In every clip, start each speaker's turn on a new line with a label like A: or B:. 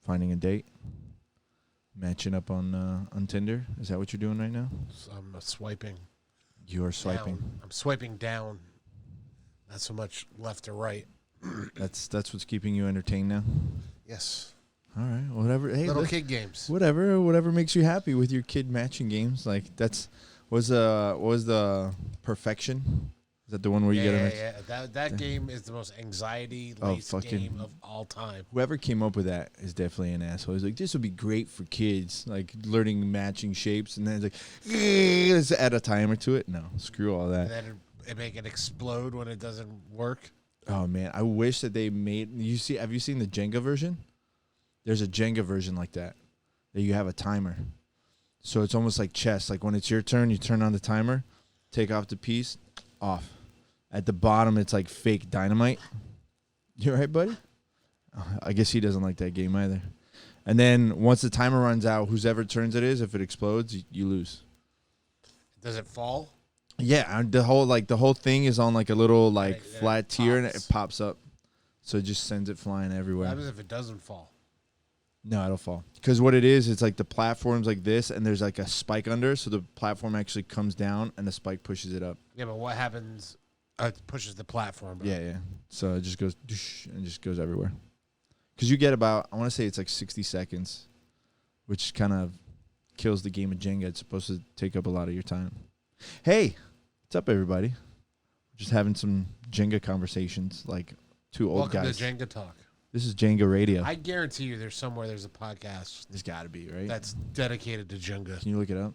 A: Finding a date? Matching up on Tinder? Is that what you're doing right now?
B: So I'm swiping.
A: You are swiping.
B: Down. I'm swiping down. Not so much left or right.
A: That's what's keeping you entertained now?
B: Yes.
A: All right. Whatever. Hey,
B: little kid games.
A: Whatever makes you happy with your kid matching games. Like was the Perfection? Is that the one where you get
B: that game is the most anxiety-laced game of all time.
A: Whoever came up with that is definitely an asshole. He's like, this would be great for kids, like learning matching shapes, and then it's like, let's add a timer to it. No, screw all that.
B: And then it make it explode when it doesn't work.
A: Oh man, I wish that they made. Have you seen the Jenga version? There's a Jenga version like that you have a timer. So it's almost like chess. Like when it's your turn, you turn on the timer, take off the piece, off. At the bottom, it's like fake dynamite. You all right, buddy? I guess he doesn't like that game either. And then once the timer runs out, whoever turns it is, if it explodes, you lose.
B: Does it fall?
A: Yeah, the whole thing is on like a little flat tier, and it pops up. So it just sends it flying everywhere.
B: What happens if it doesn't fall?
A: No, it'll fall. Because what it is, it's like the platform's like this, and there's like a spike under, so the platform actually comes down, and the spike pushes it up.
B: Yeah, but what happens? It pushes the platform up.
A: Yeah. So it just goes, and just goes everywhere. Because you get about, I want to say it's like 60 seconds, which kind of kills the game of Jenga. It's supposed to take up a lot of your time. Hey, what's up, everybody? Just having some Jenga conversations, like two old guys.
B: Welcome to Jenga Talk.
A: This is Jenga Radio.
B: I guarantee you there's a podcast.
A: There's got to be, right?
B: That's dedicated to Jenga.
A: Can you look it up?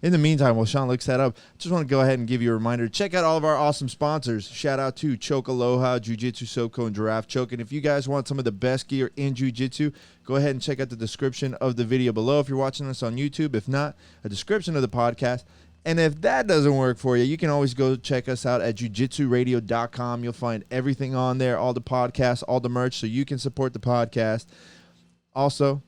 A: In the meantime, while Shawn looks that up, just want to go ahead and give you a reminder. Check out all of our awesome sponsors. Shout out to Choke Aloha, Jiu-Jitsu, Soco, and Giraffe Choke. And if you guys want some of the best gear in Jiu-Jitsu, go ahead and check out the description of the video below if you're watching us on YouTube. If not, a description of the podcast. And if that doesn't work for you, you can always go check us out at jiu-jitsuradio.com. You'll find everything on there, all the podcasts, all the merch, so you can support the podcast. Also,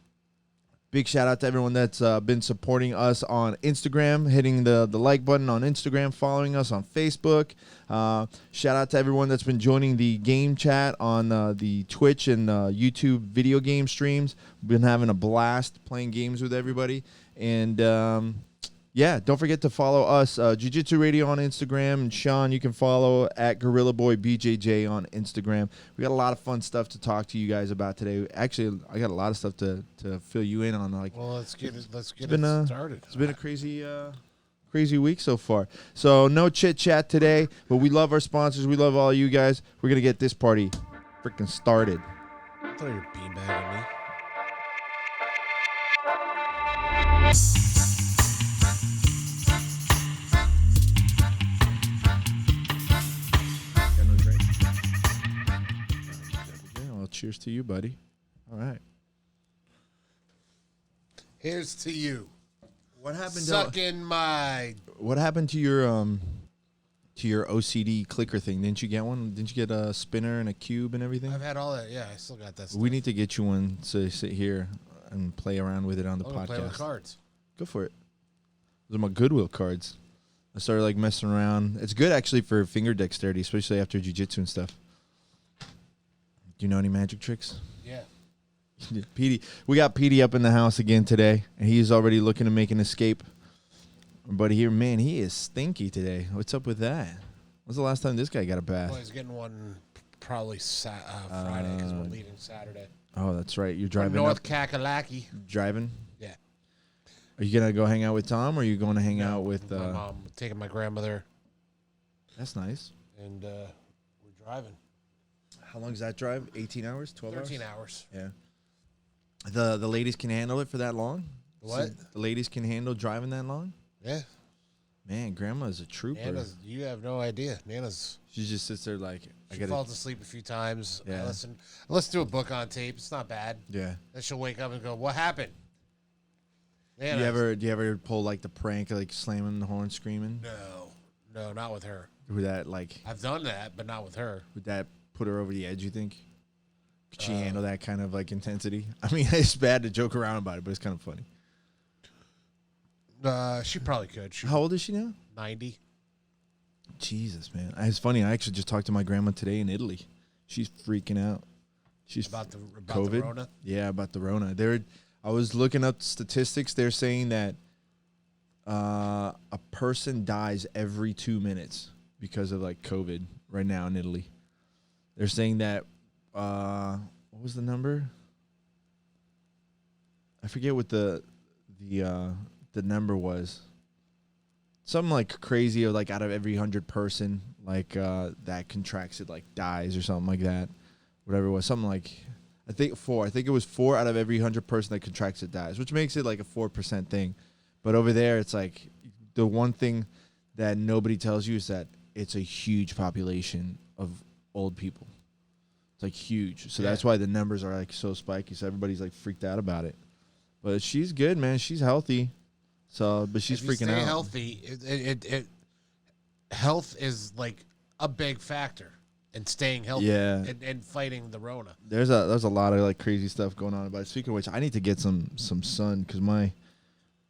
A: big shout out to everyone that's been supporting us on Instagram, hitting the like button on Instagram, following us on Facebook. Shout out to everyone that's been joining the game chat on the Twitch and YouTube video game streams. We've been having a blast playing games with everybody. And yeah, don't forget to follow us, Jiu-Jitsu Radio on Instagram. And Shawn, you can follow at Gorilla Boy BJJ on Instagram. We got a lot of fun stuff to talk to you guys about today. Actually, I got a lot of stuff to fill you in on.
B: Well, let's get it started.
A: It's been a crazy week so far. So no chit chat today, but we love our sponsors. We love all you guys. We're gonna get this party freaking started.
B: I thought you were beanbagging me.
A: Cheers to you, buddy. All right.
B: Here's to you.
A: What happened?
B: What
A: happened to your OCD clicker thing? Didn't you get one? Didn't you get a spinner and a cube and everything?
B: I've had all that. Yeah, I still got that stuff.
A: We need to get you one to sit here and play around with it on the podcast.
B: Play with cards.
A: Go for it. Those are my Goodwill cards. I started messing around. It's good actually for finger dexterity, especially after jiu-jitsu and stuff. Do you know any magic tricks?
B: Yeah.
A: Petey, we got Petey up in the house again today, and he's already looking to make an escape. But here, man, he is stinky today. What's up with that? When's the last time this guy got a bath?
B: Well, he's getting one probably Friday because we're leaving Saturday.
A: Oh, that's right. You're driving
B: North Kakalaki.
A: Driving?
B: Yeah.
A: Are you going to go hang out with Tom, or are you going to hang out with...
B: my mom, taking my grandmother.
A: That's nice.
B: And we're driving.
A: How long is that drive? 18 hours? 12 hours?
B: 13 hours.
A: Yeah. The ladies can handle it for that long?
B: What?
A: So the ladies can handle driving that long?
B: Yeah.
A: Man, Grandma's a trooper.
B: Nana's, you have no idea. Nana's...
A: She just sits there
B: She falls asleep a few times.
A: Yeah.
B: I listen to a book on tape. It's not bad.
A: Yeah.
B: Then she'll wake up and go, what happened?
A: Do you ever pull the prank, slamming the horn, screaming?
B: No, not with her.
A: Would that
B: I've done that, but not with her.
A: Would that put her over the edge, you think? Could she handle that kind of intensity? I mean, it's bad to joke around about it, but it's kind of funny.
B: She probably could.
A: How old is she now?
B: 90.
A: Jesus, man. It's funny. I actually just talked to my grandma today in Italy. She's freaking out.
B: about the
A: COVID.
B: Rona.
A: Yeah, about the Rona. I was looking up statistics. They're saying that a person dies every 2 minutes because of like COVID right now in Italy. They're saying that what was the number? I forget what the number was. Something like crazy, or like out of every 100 person, like that contracts it, like dies or something like that. Whatever it was, something like I think it was 4 out of every 100 person that contracts it dies, which makes it like a 4% thing. But over there, it's like the one thing that nobody tells you is that it's a huge population of old people. It's like huge, so that's why the numbers are like so spiky. So everybody's like freaked out about it. But she's good, man. She's healthy. So, but she's freaking out.
B: Healthy. Health is like a big factor in staying healthy. And fighting the Rona.
A: There's a lot of like crazy stuff going on. But speaking of which, I need to get some sun because my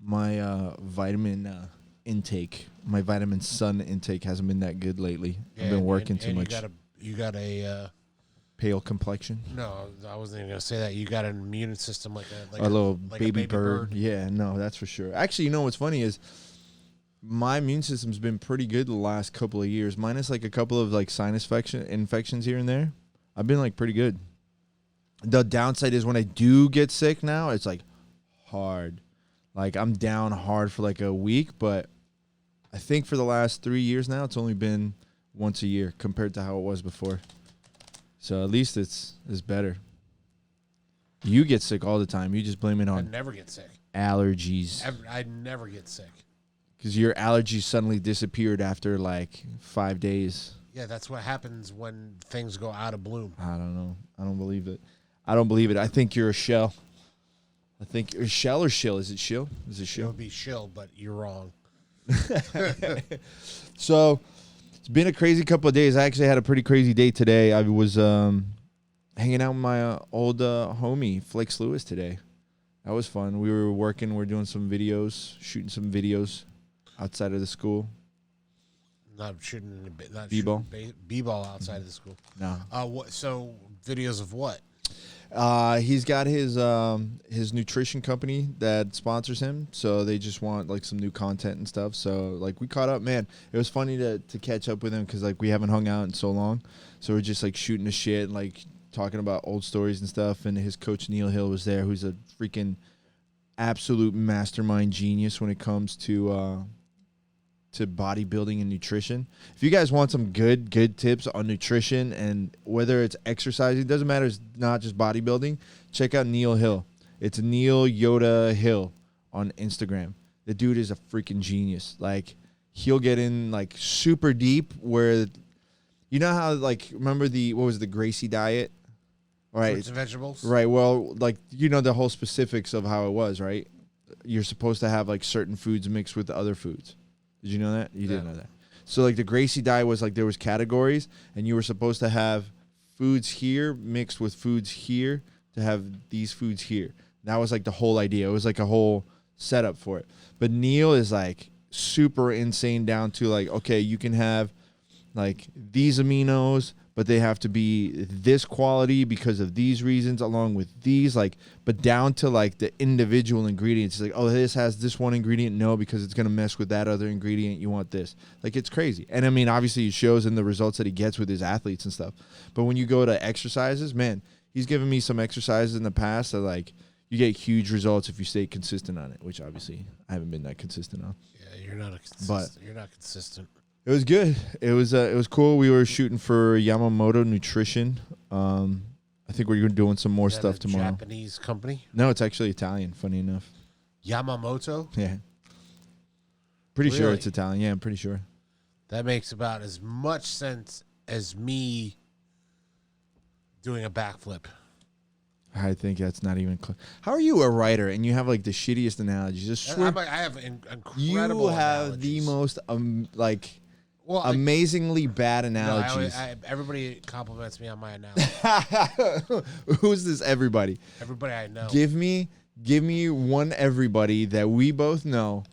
A: vitamin intake, my vitamin sun intake hasn't been that good lately. I've been working too much.
B: You got a
A: pale complexion.
B: No, I wasn't even gonna say that. You got an immune system like a
A: little baby bird. Yeah, no, that's for sure. Actually, you know what's funny is my immune system's been pretty good the last couple of years, minus like a couple of like sinus infections here and there. I've been like pretty good. The downside is when I do get sick now, it's like hard. Like I'm down hard for like a week, but I think for the last 3 years now, it's only been once a year compared to how it was before. So at least it's better. You get sick all the time. You just blame it on
B: I never get sick.
A: Allergies.
B: I never get sick.
A: Because your allergies suddenly disappeared after like 5 days.
B: Yeah, that's what happens when things go out of bloom.
A: I don't know. I don't believe it. I think you're a shell. I think you're a shell or shill. Is it shill? Is it shill?
B: It would be shill, but you're wrong.
A: So it's been a crazy couple of days. I actually had a pretty crazy day today. I was hanging out with my old homie, Flex Lewis, today. That was fun. We were working. We're doing some videos, shooting some videos outside of the school.
B: Not shooting
A: B-ball?
B: B-ball outside of the school.
A: No.
B: So videos of what?
A: He's got his nutrition company that sponsors him, so they just want like some new content and stuff. So like we caught up, man. It was funny to catch up with him because like we haven't hung out in so long. So we're just like shooting the shit and like talking about old stories and stuff. And his coach Neil Hill was there, who's a freaking absolute mastermind genius when it comes to bodybuilding and nutrition. If you guys want some good tips on nutrition and whether it's exercising, it doesn't matter, it's not just bodybuilding, check out Neil Hill. It's Neil Yoda Hill on Instagram. The dude is a freaking genius. Like he'll get in like super deep where, you know how like, remember what was the Gracie diet? Right.
B: Fruits and vegetables?
A: Right. Well, like, you know, the whole specifics of how it was, right? You're supposed to have like certain foods mixed with other foods. Did you know that? You didn't know that. So like the Gracie diet was like there was categories and you were supposed to have foods here mixed with foods here to have these foods here. That was like the whole idea. It was like a whole setup for it. But Neil is like super insane down to like, okay, you can have like these aminos, but they have to be this quality because of these reasons along with these, like, but down to like the individual ingredients. It's like, oh, this has this one ingredient. No, because it's going to mess with that other ingredient. You want this. Like, it's crazy. And I mean, obviously it shows in the results that he gets with his athletes and stuff. But when you go to exercises, man, he's given me some exercises in the past that like you get huge results if you stay consistent on it, which obviously I haven't been that consistent on.
B: Yeah, you're not consistent.
A: It was good. It was cool. We were shooting for Yamamoto Nutrition. I think we're doing some more stuff tomorrow.
B: Japanese company?
A: No, it's actually Italian. Funny enough.
B: Yamamoto?
A: Yeah. Pretty sure it's Italian. Yeah, I'm pretty sure.
B: That makes about as much sense as me doing a backflip.
A: I think that's not even close. How are you a writer and you have like the shittiest analogies? Just swear.
B: I have incredible
A: You have
B: analogies.
A: the most amazingly bad analogies.
B: Everybody compliments me on my analogy.
A: Who's this everybody?
B: Everybody I know.
A: Give me one everybody that we both know.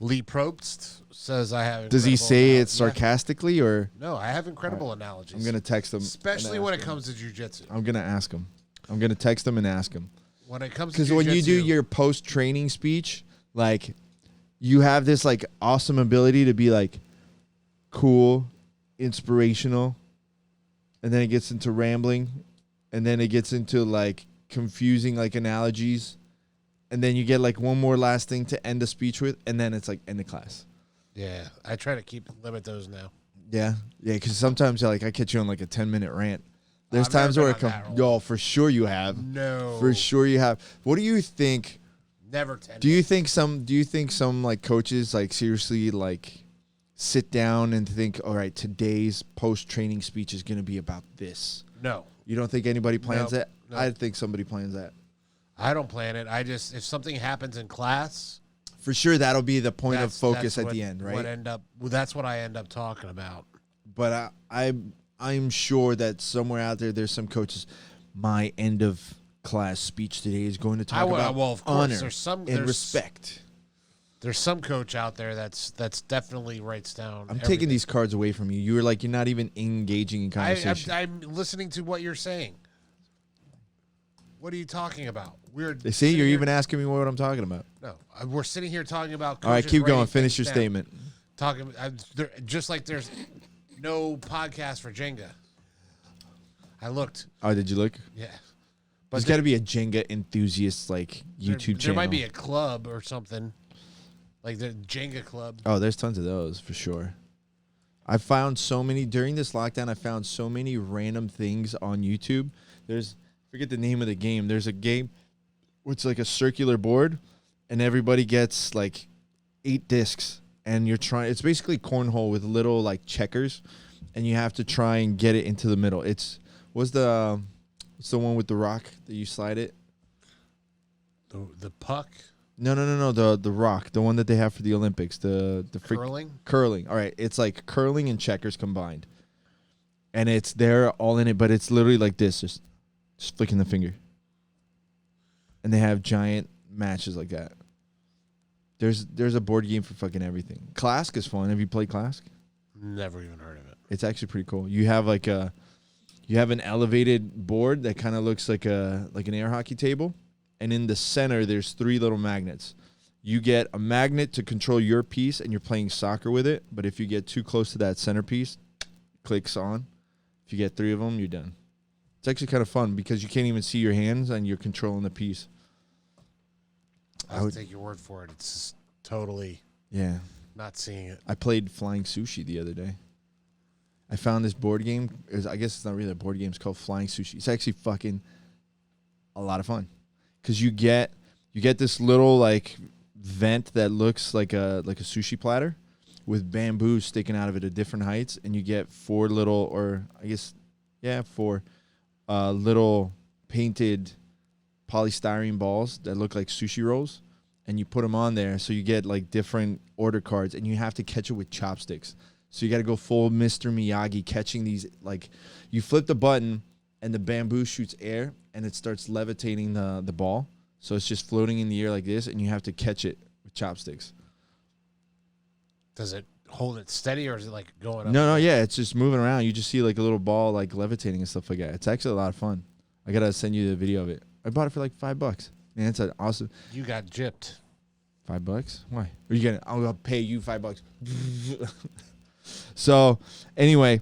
B: Lee Probst says I have.
A: Does he say it
B: Yeah.
A: sarcastically or?
B: No, I have incredible analogies.
A: I'm gonna text him,
B: especially when it comes to jiu-jitsu.
A: I'm gonna ask him. I'm gonna text him and ask him.
B: When it comes to
A: because
B: jiu-jitsu,
A: when you do your post-training speech, like you have this like awesome ability to be like cool, inspirational, and then it gets into rambling, and then it gets into like confusing like analogies, and then you get like one more last thing to end the speech with, and then it's like end the class.
B: Yeah, I try to limit those now.
A: Yeah, because sometimes like I catch you on like a 10-minute rant. There's
B: I've never
A: times where
B: been
A: it
B: on that
A: comes. Yo, for sure you have.
B: No,
A: For sure you have. What do you think?
B: never 10.
A: Do you think some like coaches like seriously like sit down and think, all right, today's post-training speech is going to be about this?
B: No.
A: You don't think anybody plans that?
B: No.
A: I think somebody plans that.
B: I don't plan it. I just, if something happens in class,
A: For sure that'll be the point of focus
B: that's
A: at the end, right?
B: That's what I end up talking about.
A: But I'm sure that somewhere out there's some coaches. My end of class speech today is going to talk about
B: of course,
A: honor and respect.
B: There's some coach out there that's definitely writes down.
A: I'm taking these cards away from you. You're not even engaging in conversation.
B: I'm listening to what you're saying. What are you talking about?
A: They see you're even asking me what I'm talking about.
B: No, we're sitting here talking about.
A: All right, keep going. Finish your
B: down.
A: statement.
B: Talking just like there's no podcast for Jenga. I looked.
A: Oh, did you look?
B: Yeah,
A: There's got to be a Jenga enthusiast like YouTube channel.
B: There might be a club or something, like the Jenga club.
A: Oh, there's tons of those for sure. I found so many during this lockdown. I found so many random things on YouTube. Forget the name of the game. There's a game where it's like a circular board, and everybody gets like 8 discs, and it's basically cornhole with little like checkers, and you have to try and get it into the middle. What's the one with the rock that you slide it?
B: The puck?
A: No. The rock, the one that they have for the Olympics. The
B: curling?
A: Curling. All right. It's like curling and checkers combined. And they're all in it, but it's literally like this, just flicking the finger. And they have giant matches like that. There's a board game for fucking everything. Clask is fun. Have you played Clask?
B: Never even heard of it.
A: It's actually pretty cool. You have an elevated board that kind of looks like an air hockey table, and in the center there's 3 little magnets. You get a magnet to control your piece, and you're playing soccer with it. But if you get too close to that centerpiece, clicks on. If you get 3 of them, you're done. It's actually kind of fun because you can't even see your hands and you're controlling the piece.
B: I would take your word for it. It's just totally not seeing it.
A: I played Flying Sushi the other day. I found this board game. I guess it's not really a board game. It's called Flying Sushi. It's actually fucking a lot of fun because you get this little like vent that looks like a sushi platter with bamboo sticking out of it at different heights, and you get 4 little, or I guess 4 little painted polystyrene balls that look like sushi rolls, and you put them on there, so you get like different order cards, and you have to catch it with chopsticks. So you got to go full Mr. Miyagi catching these. Like, you flip the button and the bamboo shoots air and it starts levitating the ball. So it's just floating in the air like this, and you have to catch it with chopsticks.
B: Does it hold it steady, or is it like going up?
A: No, yeah, it's just moving around. You just see like a little ball like levitating and stuff like that. It's actually a lot of fun. I got to send you the video of it. I bought it for like $5. Man, it's an awesome.
B: You got gypped.
A: $5? Why? Are you gonna? I'll pay you $5. So, anyway,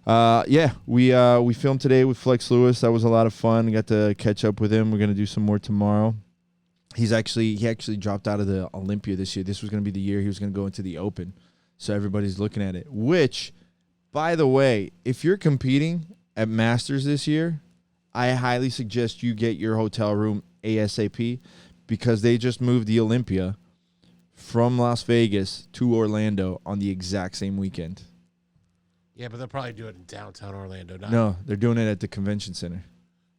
A: we filmed today with Flex Lewis. That was a lot of fun. Got to catch up with him. We're gonna do some more tomorrow. He actually dropped out of the Olympia this year. This was gonna be the year he was gonna go into the Open. So everybody's looking at it. Which, by the way, if you're competing at Masters this year, I highly suggest you get your hotel room ASAP, because they just moved the Olympia from Las Vegas to Orlando on the exact same weekend.
B: Yeah, but they'll probably do it in downtown Orlando.
A: No, they're doing it at the convention center.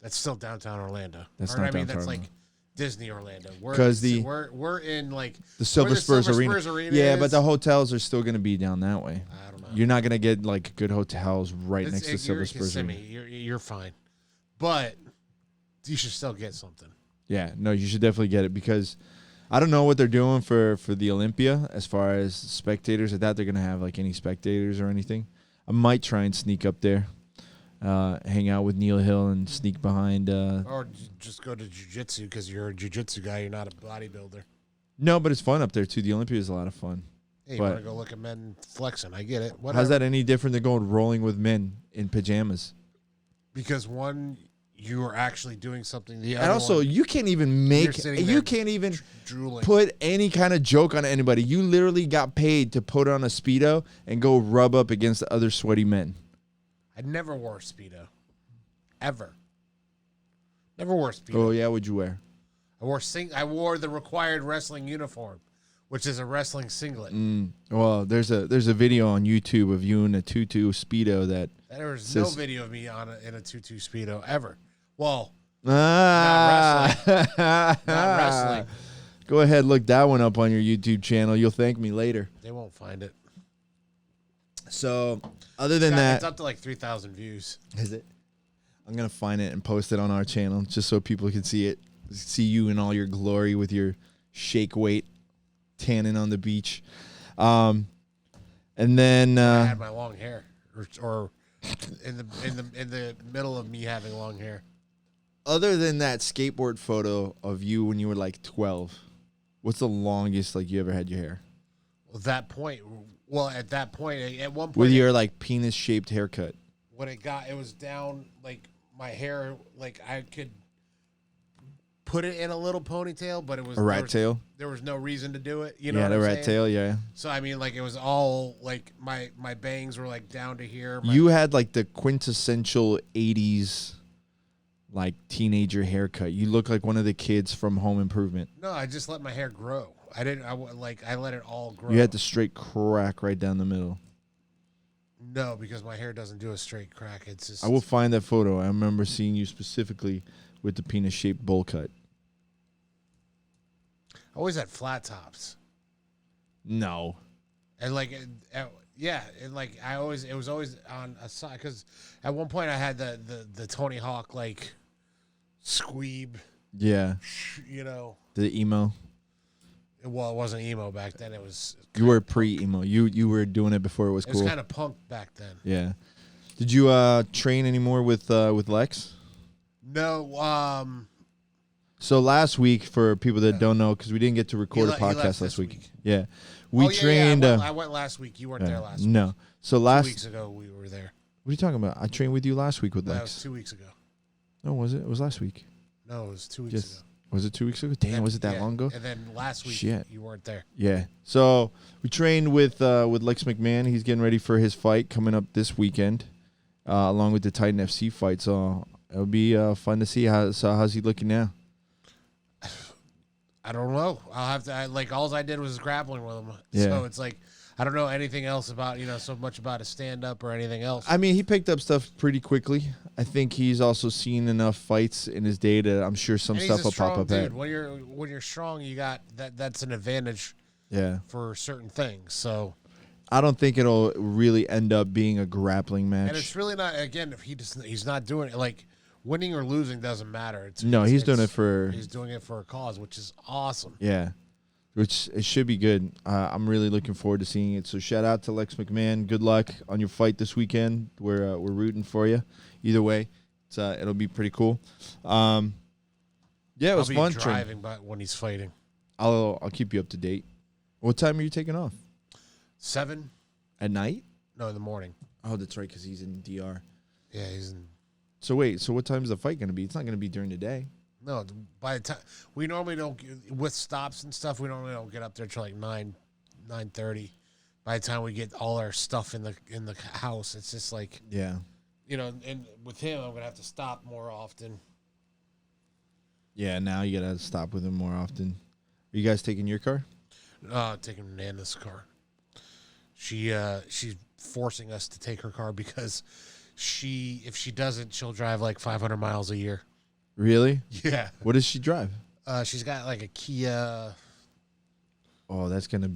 B: That's still downtown Orlando.
A: That's not downtown
B: that's
A: Orlando.
B: Like Disney Orlando.
A: Because
B: we're in like
A: the Silver Spurs Arena. Yeah, but the hotels are still going to be down that way.
B: I don't know.
A: You're not going to get like good hotels right next to Silver Spurs Arena.
B: You're fine, but you should still get something.
A: Yeah, no, you should definitely get it, because I don't know what they're doing for the Olympia as far as spectators. I doubt they're gonna have like any spectators or anything. I might try and sneak up there, hang out with Neil Hill and sneak behind.
B: Or just go to jiu-jitsu because you're a jiu-jitsu guy. You're not a bodybuilder.
A: No, but it's fun up there too. The Olympia is a lot of fun.
B: Hey, you want to go look at men flexing? I get it. Whatever.
A: How's that any different than going rolling with men in pajamas?
B: Because one, you are actually doing something. The other
A: And also,
B: one,
A: you can't even
B: drooling.
A: put any kind of joke on anybody. You literally got paid to put on a Speedo and go rub up against the other sweaty men.
B: I never wore a Speedo. Ever. Never wore a Speedo.
A: Oh, yeah, what'd you wear?
B: I wore the required wrestling uniform, which is a wrestling singlet.
A: Well, there's a video on YouTube of you in a tutu Speedo that...
B: There was no video of me in a tutu Speedo ever. Well,
A: not
B: wrestling. Not wrestling.
A: Go ahead, look that one up on your YouTube channel. You'll thank me later.
B: They won't find it.
A: So, other than that...
B: It's up to like 3,000 views.
A: Is it? I'm going to find it and post it on our channel just so people can see it. See you in all your glory with your shake weight tanning on the beach. And then...
B: I had my long hair. Or in the middle of me having long hair.
A: Other than that skateboard photo of you when you were like 12, what's the longest like you ever had your hair?
B: At that point, at one point,
A: With your like penis shaped haircut.
B: When it was down, like my hair, like I could put it in a little ponytail, but it was
A: a rat tail.
B: There was no reason to do it. You know,
A: yeah,
B: what
A: the
B: I'm
A: rat
B: saying?
A: tail. Yeah.
B: So I mean, like it was all like my bangs were like down to here.
A: You had like the quintessential '80s, like teenager haircut. You look like one of the kids from Home Improvement.
B: No, I just let my hair grow. I let it all grow.
A: You had the straight crack right down the middle.
B: No, because my hair doesn't do a straight crack. It's just.
A: I will find that photo. I remember seeing you specifically with the penis shaped bowl cut.
B: I always had flat tops.
A: No.
B: And like, yeah, and like it was always on a side because at one point I had the Tony Hawk like squeeb.
A: Yeah.
B: You know.
A: The emo.
B: Well, it wasn't emo back then. It was.
A: You were pre-emo. You were doing it before it was cool.
B: It was kind of punk back then.
A: Yeah. Did you train anymore with Lex?
B: No.
A: So last week, for people that don't know, because we didn't get to record a podcast last week. Yeah. We trained.
B: Yeah, I went last week. You weren't there last week.
A: No. So
B: 2 weeks ago, we were there.
A: What are you talking about? I trained with you last week with Lex.
B: That was 2 weeks ago.
A: No, was it? It was last week.
B: No, it was 2 weeks ago.
A: Was it 2 weeks ago? Damn, was it that long ago?
B: And then last week, you weren't there.
A: Yeah. So we trained with Lex McMahon. He's getting ready for his fight coming up this weekend, along with the Titan FC fight. So it'll be fun to see. How's he looking now?
B: I don't know. I'll have to. All I did was grappling with him.
A: Yeah.
B: So it's like I don't know anything else about so much about his stand up or anything else.
A: I mean, he picked up stuff pretty quickly. I think he's also seen enough fights in his day that I'm sure some stuff will pop up.
B: Dude, when you're strong, you got that's an advantage.
A: Yeah.
B: For certain things. So
A: I don't think it'll really end up being a grappling match.
B: And it's really not. Again, if he's not doing it like. Winning or losing doesn't matter.
A: He's doing it for...
B: He's doing it for a cause, which is awesome.
A: Yeah, which it should be good. I'm really looking forward to seeing it. So shout out to Lex McMahon. Good luck on your fight this weekend. We're rooting for you. Either way, it'll be pretty cool. Yeah, it was fun.
B: I'll be driving but when he's fighting.
A: I'll keep you up to date. What time are you taking off?
B: 7.
A: At night?
B: No, in the morning.
A: Oh, that's right, because he's in DR.
B: Yeah, he's in...
A: So wait, so what time is the fight going to be? It's not going to be during the day.
B: No, by the time we normally don't with stops and stuff. We normally don't get up there till like 9:30. By the time we get all our stuff in the house, it's just like and with him, I'm gonna have to stop more often.
A: Yeah, now you gotta stop with him more often. Are you guys taking your car?
B: Taking Nana's car. She's forcing us to take her car because. If she doesn't, she'll drive like 500 miles a year.
A: Really?
B: Yeah.
A: What does she drive?
B: She's got like a Kia.
A: Oh, that's going to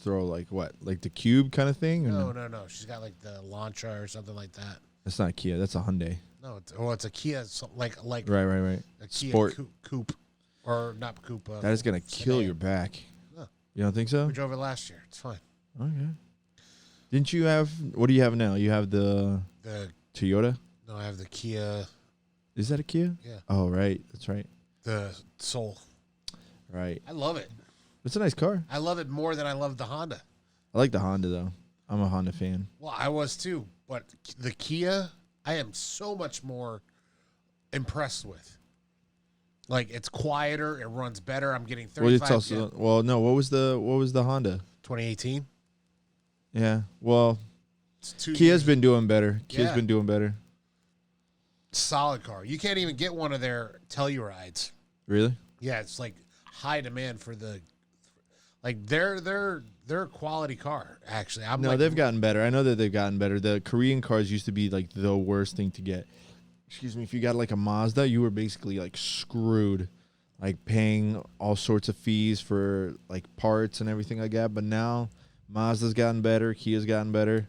A: throw like what? Like the Cube kind of thing?
B: No. She's got like the Elantra or something like that.
A: That's not a Kia. That's a Hyundai.
B: No, it's a Kia. Like
A: right.
B: A
A: Sport.
B: Kia coupe. Or not Coupe.
A: That is going to kill your back.
B: Huh.
A: You don't think so?
B: We drove it last year. It's fine.
A: Okay. Didn't you have, what do you have now? You have the Toyota?
B: No, I have the Kia.
A: Is that a Kia?
B: Yeah.
A: Oh, right. That's right.
B: The Soul.
A: Right.
B: I love it.
A: It's a nice car.
B: I love it more than I love the Honda.
A: I like the Honda, though. I'm a Honda fan.
B: Well, I was too. But the Kia, I am so much more impressed with. Like, it's quieter. It runs better. I'm getting 35.
A: Well, it's also, well, no. What was the Honda?
B: 2018.
A: Yeah. Well,
B: Kia's
A: Kia's been doing better.
B: Yeah. Solid car. You can't even get one of their Tellurides.
A: Really?
B: Yeah, it's like high demand for the, like they're a quality car. Actually,
A: They've gotten better. I know that they've gotten better. The Korean cars used to be like the worst thing to get. Excuse me. If you got like a Mazda, you were basically like screwed, like paying all sorts of fees for like parts and everything like that. But now Mazda's gotten better. Kia's gotten better.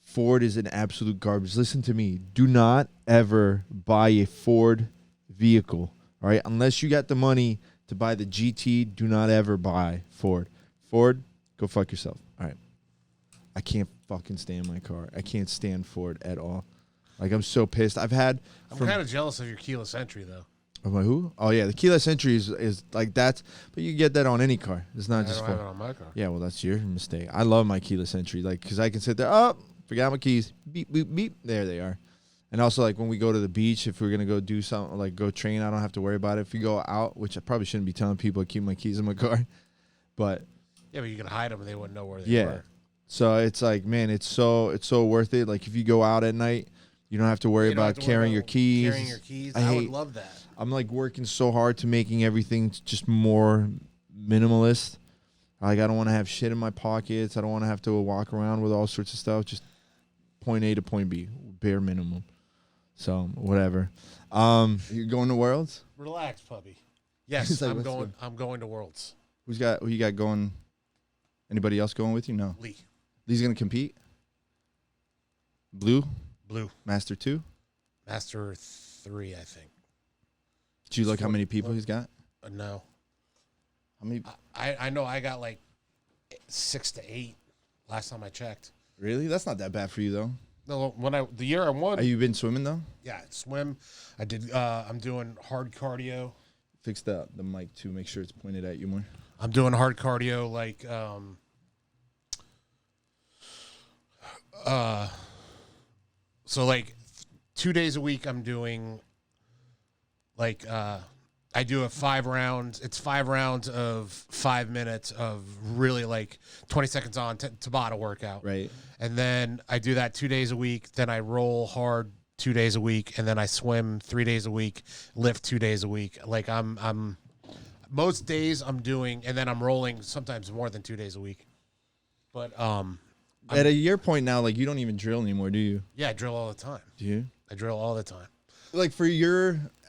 A: Ford is an absolute garbage. Listen to me. Do not ever buy a Ford vehicle. All right, unless you got the money to buy the GT, do not ever buy Ford. Ford, go fuck yourself. All right. I can't fucking stand my car. I can't stand Ford at all. Like, I'm so pissed. I'm kind
B: of jealous of your keyless entry, though.
A: Am I who? Oh, yeah, the keyless entry is like that, but you get that on any car. It's not just
B: I don't have it on my car.
A: Yeah, well, that's your mistake. I love my keyless entry, like, because I can sit there, forgot my keys, beep, beep, beep, there they are. And also, like, when we go to the beach, if we're going to go do something, like go train, I don't have to worry about it. If we go out, which I probably shouldn't be telling people I keep my keys in my car, but.
B: Yeah, but you can hide them and they wouldn't know where they were.
A: Yeah. So it's like, man, it's so worth it. Like, if you go out at night, you don't have to worry about carrying your keys.
B: Carrying your keys. I would love that.
A: I'm, like, working so hard to making everything just more minimalist. Like, I don't want to have shit in my pockets. I don't want to have to walk around with all sorts of stuff. Just point A to point B, bare minimum. So, whatever. You going to Worlds?
B: Relax, puppy. Yes, like, I'm going to Worlds.
A: Who you got going? Anybody else going with you? No. Lee's going to compete? Blue? Master 2?
B: Master 3, I think.
A: Did you look how many people he's got?
B: No.
A: How many?
B: I know I got like 6 to 8 last time I checked.
A: Really? That's not that bad for you, though.
B: No, the year I won.
A: Have you been swimming, though?
B: Yeah, swim. I did. I'm doing hard cardio.
A: Fix the mic, too. Make sure it's pointed at you more.
B: I'm doing hard cardio, like, so like 2 days a week I'm doing, like, I do 5 rounds. It's 5 rounds of 5 minutes of really like 20 seconds on Tabata workout.
A: Right.
B: And then I do that 2 days a week. Then I roll hard 2 days a week. And then I swim 3 days a week, lift 2 days a week. Like I'm most days I'm doing, and then I'm rolling sometimes more than 2 days a week. But,
A: at your point now, like, you don't even drill anymore, do you?
B: Yeah, I drill all the time.
A: Do you?
B: I drill all the time.
A: Like, for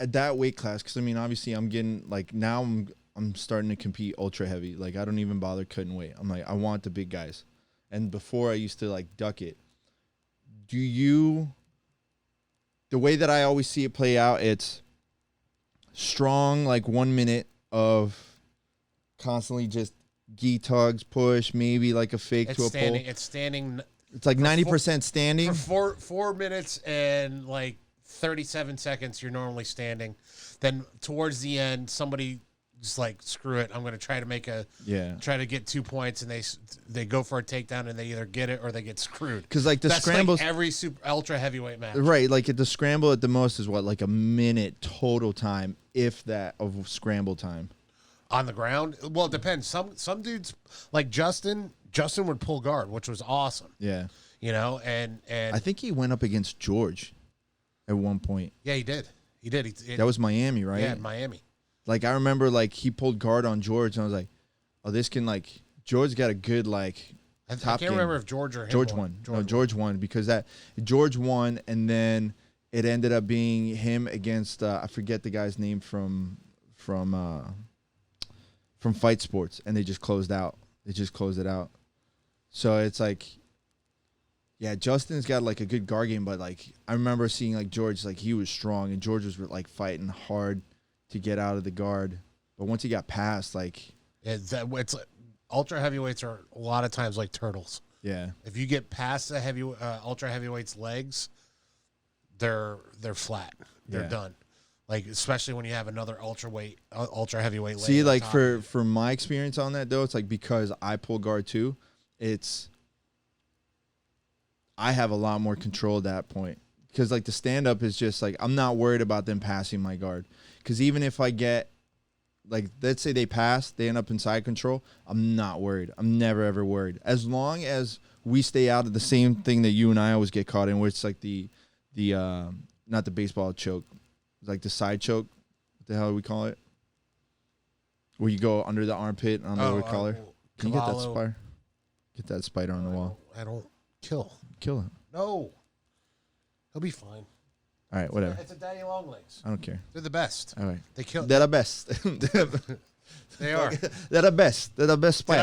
A: at that weight class, because I mean, obviously, I'm getting like now I'm starting to compete ultra heavy. Like, I don't even bother cutting weight. I'm like, I want the big guys, and before I used to like duck it. Do you? The way that I always see it play out, it's strong, like 1 minute of constantly just gi tugs, push, maybe like a fake to a pull.
B: It's standing.
A: It's like 90% standing.
B: For 4 minutes and like 37 seconds, you're normally standing. Then towards the end, somebody just like, screw it, I'm going to try to try to get 2 points, and they go for a takedown, and they either get it or they get screwed.
A: Because like that's scrambles,
B: like every super ultra heavyweight match,
A: right? Like at the scramble at the most is what, like a minute total time, if that, of scramble time
B: on the ground. Well, it depends. Some dudes like Justin would pull guard, which was awesome.
A: Yeah,
B: you know, and
A: I think he went up against George at one point.
B: Yeah, he did.
A: That was Miami, right?
B: Yeah, Miami.
A: Like, I remember, like, he pulled guard on George, and I was like, oh, this can, like, George got a good, like,
B: I can't remember if George or him
A: George won. George won, because George won, and then it ended up being him against, I forget the guy's name from Fight Sports, and they just closed out. They just closed it out. So it's like, yeah, Justin's got, like, a good guard game, but, like, I remember seeing, like, George, like, he was strong, and George was, like, fighting hard to get out of the guard.
B: But
A: once you got past, like,
B: it's ultra heavyweights are a lot of times like turtles.
A: Yeah.
B: If you get past the ultra heavyweights' legs, they're flat. They're done. Like, especially when you have another ultra heavyweight.
A: See, like for my experience on that though, it's like because I pull guard too, I have a lot more control at that point. Because like the stand up is just like I'm not worried about them passing my guard. Because even if I get like, let's say they pass, they end up in side control, I'm not worried. I'm never, ever worried. As long as we stay out of the same thing that you and I always get caught in, where it's like the not the baseball choke, it's like the side choke. What the hell do we call it? Where you go under the armpit on the lower collar. Can you get that spider? Get that spider on the wall.
B: I don't kill.
A: Kill him.
B: No. He'll be fine.
A: All right, whatever.
B: It's a daddy long legs.
A: I don't care.
B: They're the best.
A: All right.
B: They're
A: the best.
B: They are.
A: They're the best. They're the best spider.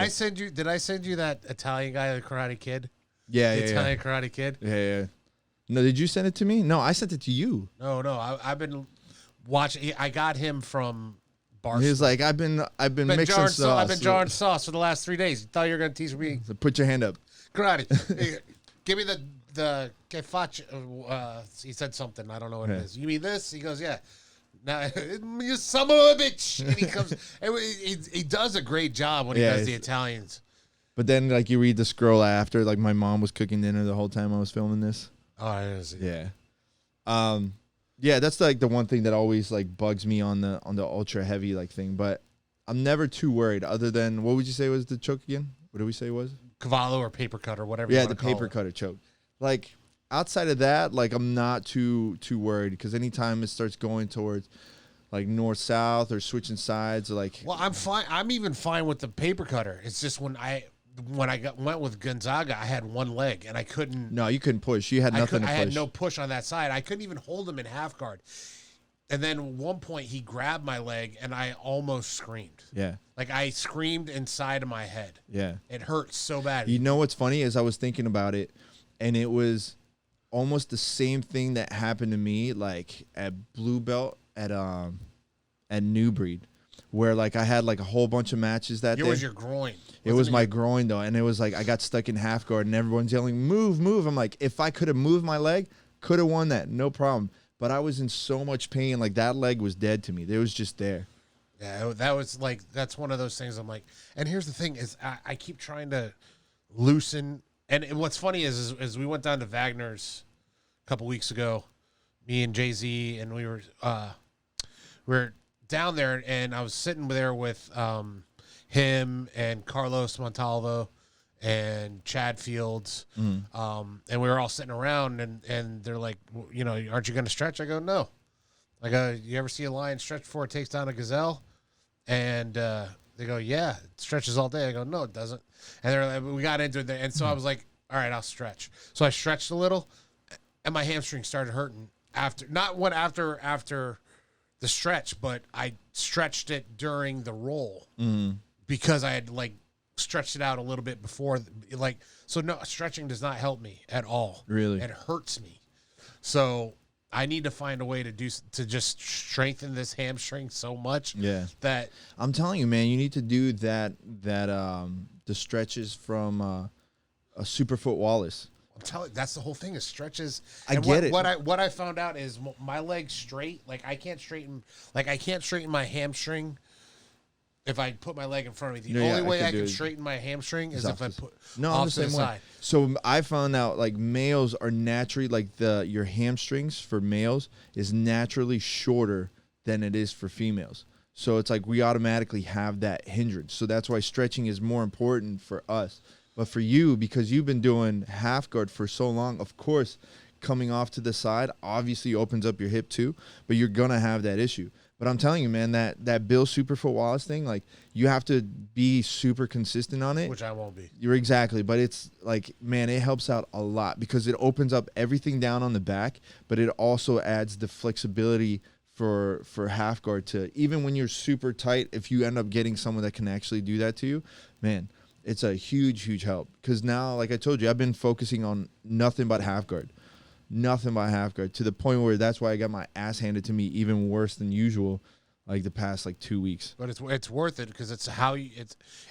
B: Did I send you that Italian guy, the Karate Kid?
A: Yeah,
B: the Italian Karate Kid?
A: Yeah. No, did you send it to me? No, I sent it to you.
B: No. I've been watching. I got him from Barstool.
A: He was like, I've been mixing sauce.
B: I've been jarring sauce for the last 3 days. You thought you were going to teach me?
A: So put your hand up.
B: Karate. Give me the que faccio. He said something. I don't know what it is. You mean this? He goes, yeah. Now, you son of a bitch. And he comes. He does a great job when he does the Italians.
A: But then, like, you read the scroll after, like, my mom was cooking dinner the whole time I was filming this.
B: Oh, it is.
A: Yeah. Yeah, that's like the one thing that always like bugs me on the ultra heavy like thing. But I'm never too worried. Other than, what would you say was the choke again? What did we say it was?
B: Cavallo or paper cutter, whatever.
A: Yeah, the paper cutter choke. Like outside of that, like I'm not too worried because anytime it starts going towards like north south or switching sides, or like.
B: Well, I'm fine. I'm even fine with the paper cutter. It's just when I went with Gonzaga, I had one leg and I couldn't.
A: No, you couldn't push. You had nothing to push.
B: I had no push on that side. I couldn't even hold him in half guard. And then at one point he grabbed my leg and I almost screamed.
A: Yeah.
B: Like I screamed inside of my head.
A: Yeah.
B: It hurt so bad.
A: You know what's funny is I was thinking about it and it was almost the same thing that happened to me like at Blue Belt at New Breed. Where like I had like a whole bunch of matches that day.
B: It was your groin.
A: It was my groin though, and it was like I got stuck in half guard, and everyone's yelling, "Move, move!" I'm like, if I could have moved my leg, could have won that, no problem. But I was in so much pain, like that leg was dead to me. It was just there.
B: Yeah, that was like that's one of those things. I'm like, and here's the thing: is I keep trying to loosen. And what's funny is we went down to Wagner's a couple weeks ago, me and Jay-Z, and we were down there, and I was sitting there with him and Carlos Montalvo and Chad Fields, and we were all sitting around, and they're like, you know, aren't you going to stretch? I go, no. I go, you ever see a lion stretch before it takes down a gazelle? And they go, yeah, it stretches all day. I go, no, it doesn't. And they're like, we got into it, and so I was like, all right, I'll stretch. So I stretched a little, and my hamstring started hurting after the stretch, but I stretched it during the roll because I had like stretched it out a little bit before. Like, so no, stretching does not help me at all.
A: Really?
B: It hurts me. So I need to find a way to just strengthen this hamstring so much.
A: Yeah.
B: That
A: I'm telling you, man, you need to do that the stretches from a Superfoot Wallace.
B: I'm telling you, that's the whole thing is stretches.
A: I get it.
B: What I found out is my leg's straight. Like I can't straighten my hamstring if I put my leg in front of me. The only way I can straighten my hamstring is if I put off to the side.
A: So I found out like males are naturally like your hamstrings for males is naturally shorter than it is for females. So it's like we automatically have that hindrance. So that's why stretching is more important for us. But for you, because you've been doing half guard for so long, of course, coming off to the side obviously opens up your hip too, but you're going to have that issue. But I'm telling you, man, that Bill Superfoot Wallace thing, like you have to be super consistent on it.
B: Which I won't be.
A: You're exactly. But it's like, man, it helps out a lot because it opens up everything down on the back, but it also adds the flexibility for half guard to, even when you're super tight, if you end up getting someone that can actually do that to you, man, it's a huge, huge help. Because now, like I told you, I've been focusing on nothing but half guard. Nothing but half guard. To the point where that's why I got my ass handed to me even worse than usual. like the past like 2 weeks.
B: But it's worth it because it's how you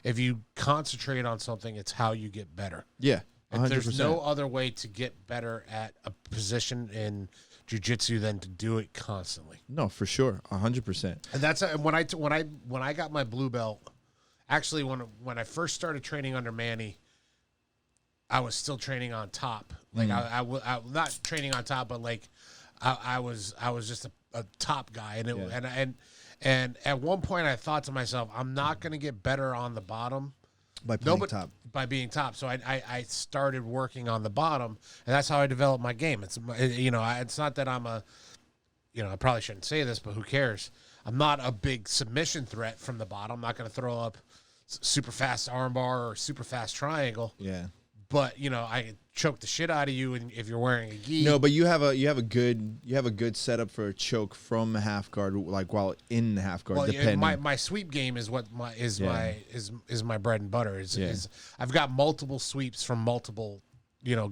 B: if you concentrate on something, it's how you get better.
A: Yeah, 100%.
B: There's no other way to get better at a position in jiu-jitsu than to do it constantly.
A: No, for sure, 100%.
B: And that's when I got my blue belt. Actually, when I first started training under Manny, I was still training on top. Like I not training on top, but like I was just a top guy, and at one point I thought to myself, I'm not going to get better on the bottom
A: By playing top.
B: By being top. So I started working on the bottom, and that's how I developed my game. It's it's not that I'm a, I probably shouldn't say this, but who cares? I'm not a big submission threat from the bottom. I'm not going to throw up super fast armbar or super fast triangle.
A: Yeah.
B: But I can choke the shit out of you, and if you're wearing a gi.
A: No, but you have a good setup for a choke from a half guard, like while in the half guard.
B: Well,
A: depending.
B: my sweep game is what my bread and butter is. I've got multiple sweeps from multiple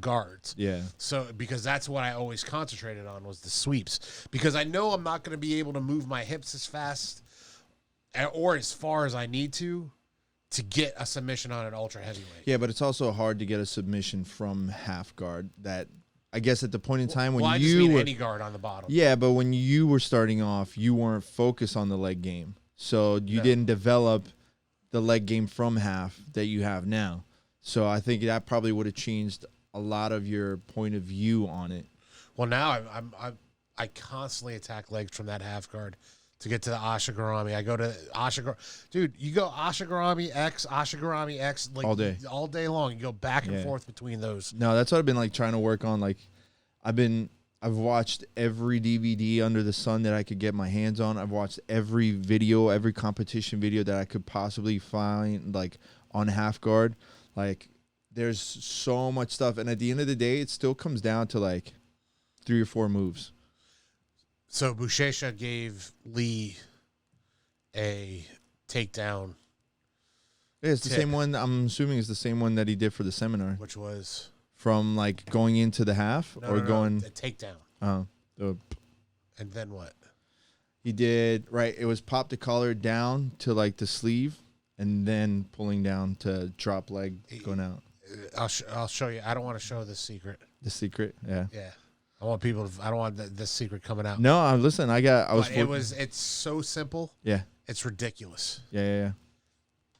B: guards.
A: Yeah.
B: So because that's what I always concentrated on was the sweeps, because I know I'm not going to be able to move my hips as fast or as far as I need to get a submission on an ultra heavyweight.
A: Yeah, but it's also hard to get a submission from half guard. That I guess at the point in time when
B: I just mean any guard on the bottom.
A: Yeah, but when you were starting off, you weren't focused on the leg game, so you didn't develop the leg game from half that you have now. So I think that probably would have changed a lot of your point of view on it.
B: Well, now I constantly attack legs from that half guard to get to the Ashigarami. I go to Ashigarami. Dude, you go Ashigarami X, like all day long. You go back and forth between those.
A: No, that's what I've been like trying to work on. Like I've watched every DVD under the sun that I could get my hands on. I've watched every video, every competition video that I could possibly find, like on half guard. Like there's so much stuff. And at the end of the day, it still comes down to like 3 or 4 moves.
B: So Buchecha gave Lee a takedown.
A: Yeah, it's the same one. I'm assuming it's the same one that he did for the seminar.
B: Which was?
A: From like going into the half going.
B: A takedown.
A: And
B: then what?
A: He did, right. It was pop the collar down to like the sleeve and then pulling down to drop leg going out.
B: I'll show you. I don't want to show the secret.
A: The secret? Yeah.
B: Yeah. I want people to. I don't want the secret coming out.
A: No, listen. It's
B: so simple.
A: Yeah.
B: It's ridiculous.
A: Yeah.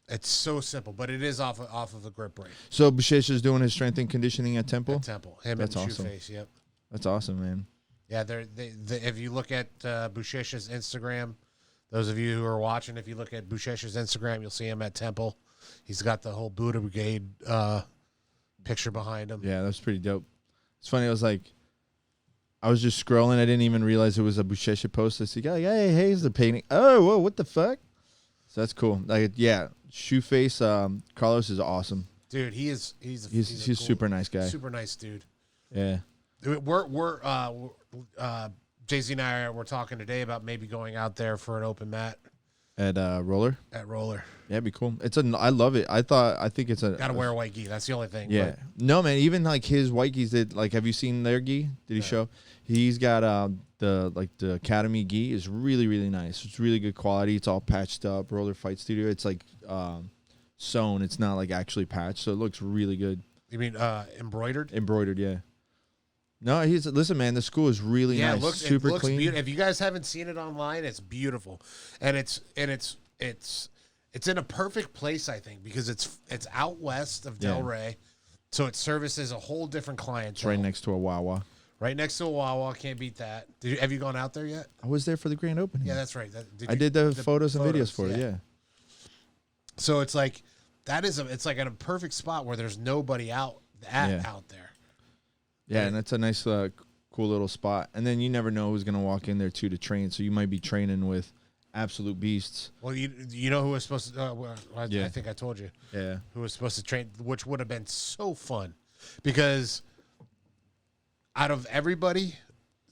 B: It's so simple, but it is off of a grip break.
A: So Buchecha's doing his strength and conditioning at Temple.
B: That's awesome. Shoeface. Yep.
A: That's awesome, man.
B: Yeah, if you look at Buchecha's Instagram, those of you who are watching, if you look at Buchecha's Instagram, you'll see him at Temple. He's got the whole Buddha Brigade picture behind him.
A: Yeah, that's pretty dope. It's funny. I was just scrolling. I didn't even realize it was a Buchecha post. I see, hey, here's the painting. Oh, whoa, what the fuck? So that's cool. Like, yeah, Shoeface. Carlos is awesome.
B: Dude, he's
A: a super nice guy.
B: Super nice dude.
A: Yeah.
B: We're Jay-Z and I were talking today about maybe going out there for an open mat.
A: At Roller?
B: At Roller.
A: Yeah, it'd be cool. I love it. I think it's
B: gotta wear a white gi. That's the only thing.
A: Yeah. No, man, even like his white gis have you seen their gi? Did he show? He's got the Academy gi is really, really nice. It's really good quality. It's all patched up. Roller Fight Studio. It's like sewn. It's not like actually patched, so it looks really good.
B: You mean embroidered?
A: Embroidered, yeah. No, listen, man. The school is really nice. It looks clean.
B: Beautiful. If you guys haven't seen it online, it's beautiful, and it's in a perfect place, I think, because it's out west of Delray, so it services a whole different clientele.
A: It's right next to a Wawa.
B: Right next to a Wawa, can't beat that. Have you gone out there yet?
A: I was there for the grand opening.
B: Yeah, that's right.
A: I did the photos and videos for it. Yeah.
B: So it's like it's like in a perfect spot where there's nobody out there.
A: Yeah, and that's a nice, cool little spot. And then you never know who's gonna walk in there too to train. So you might be training with absolute beasts.
B: Well, you know who was supposed to? I think I told you.
A: Yeah.
B: Who was supposed to train, which would have been so fun, because out of everybody,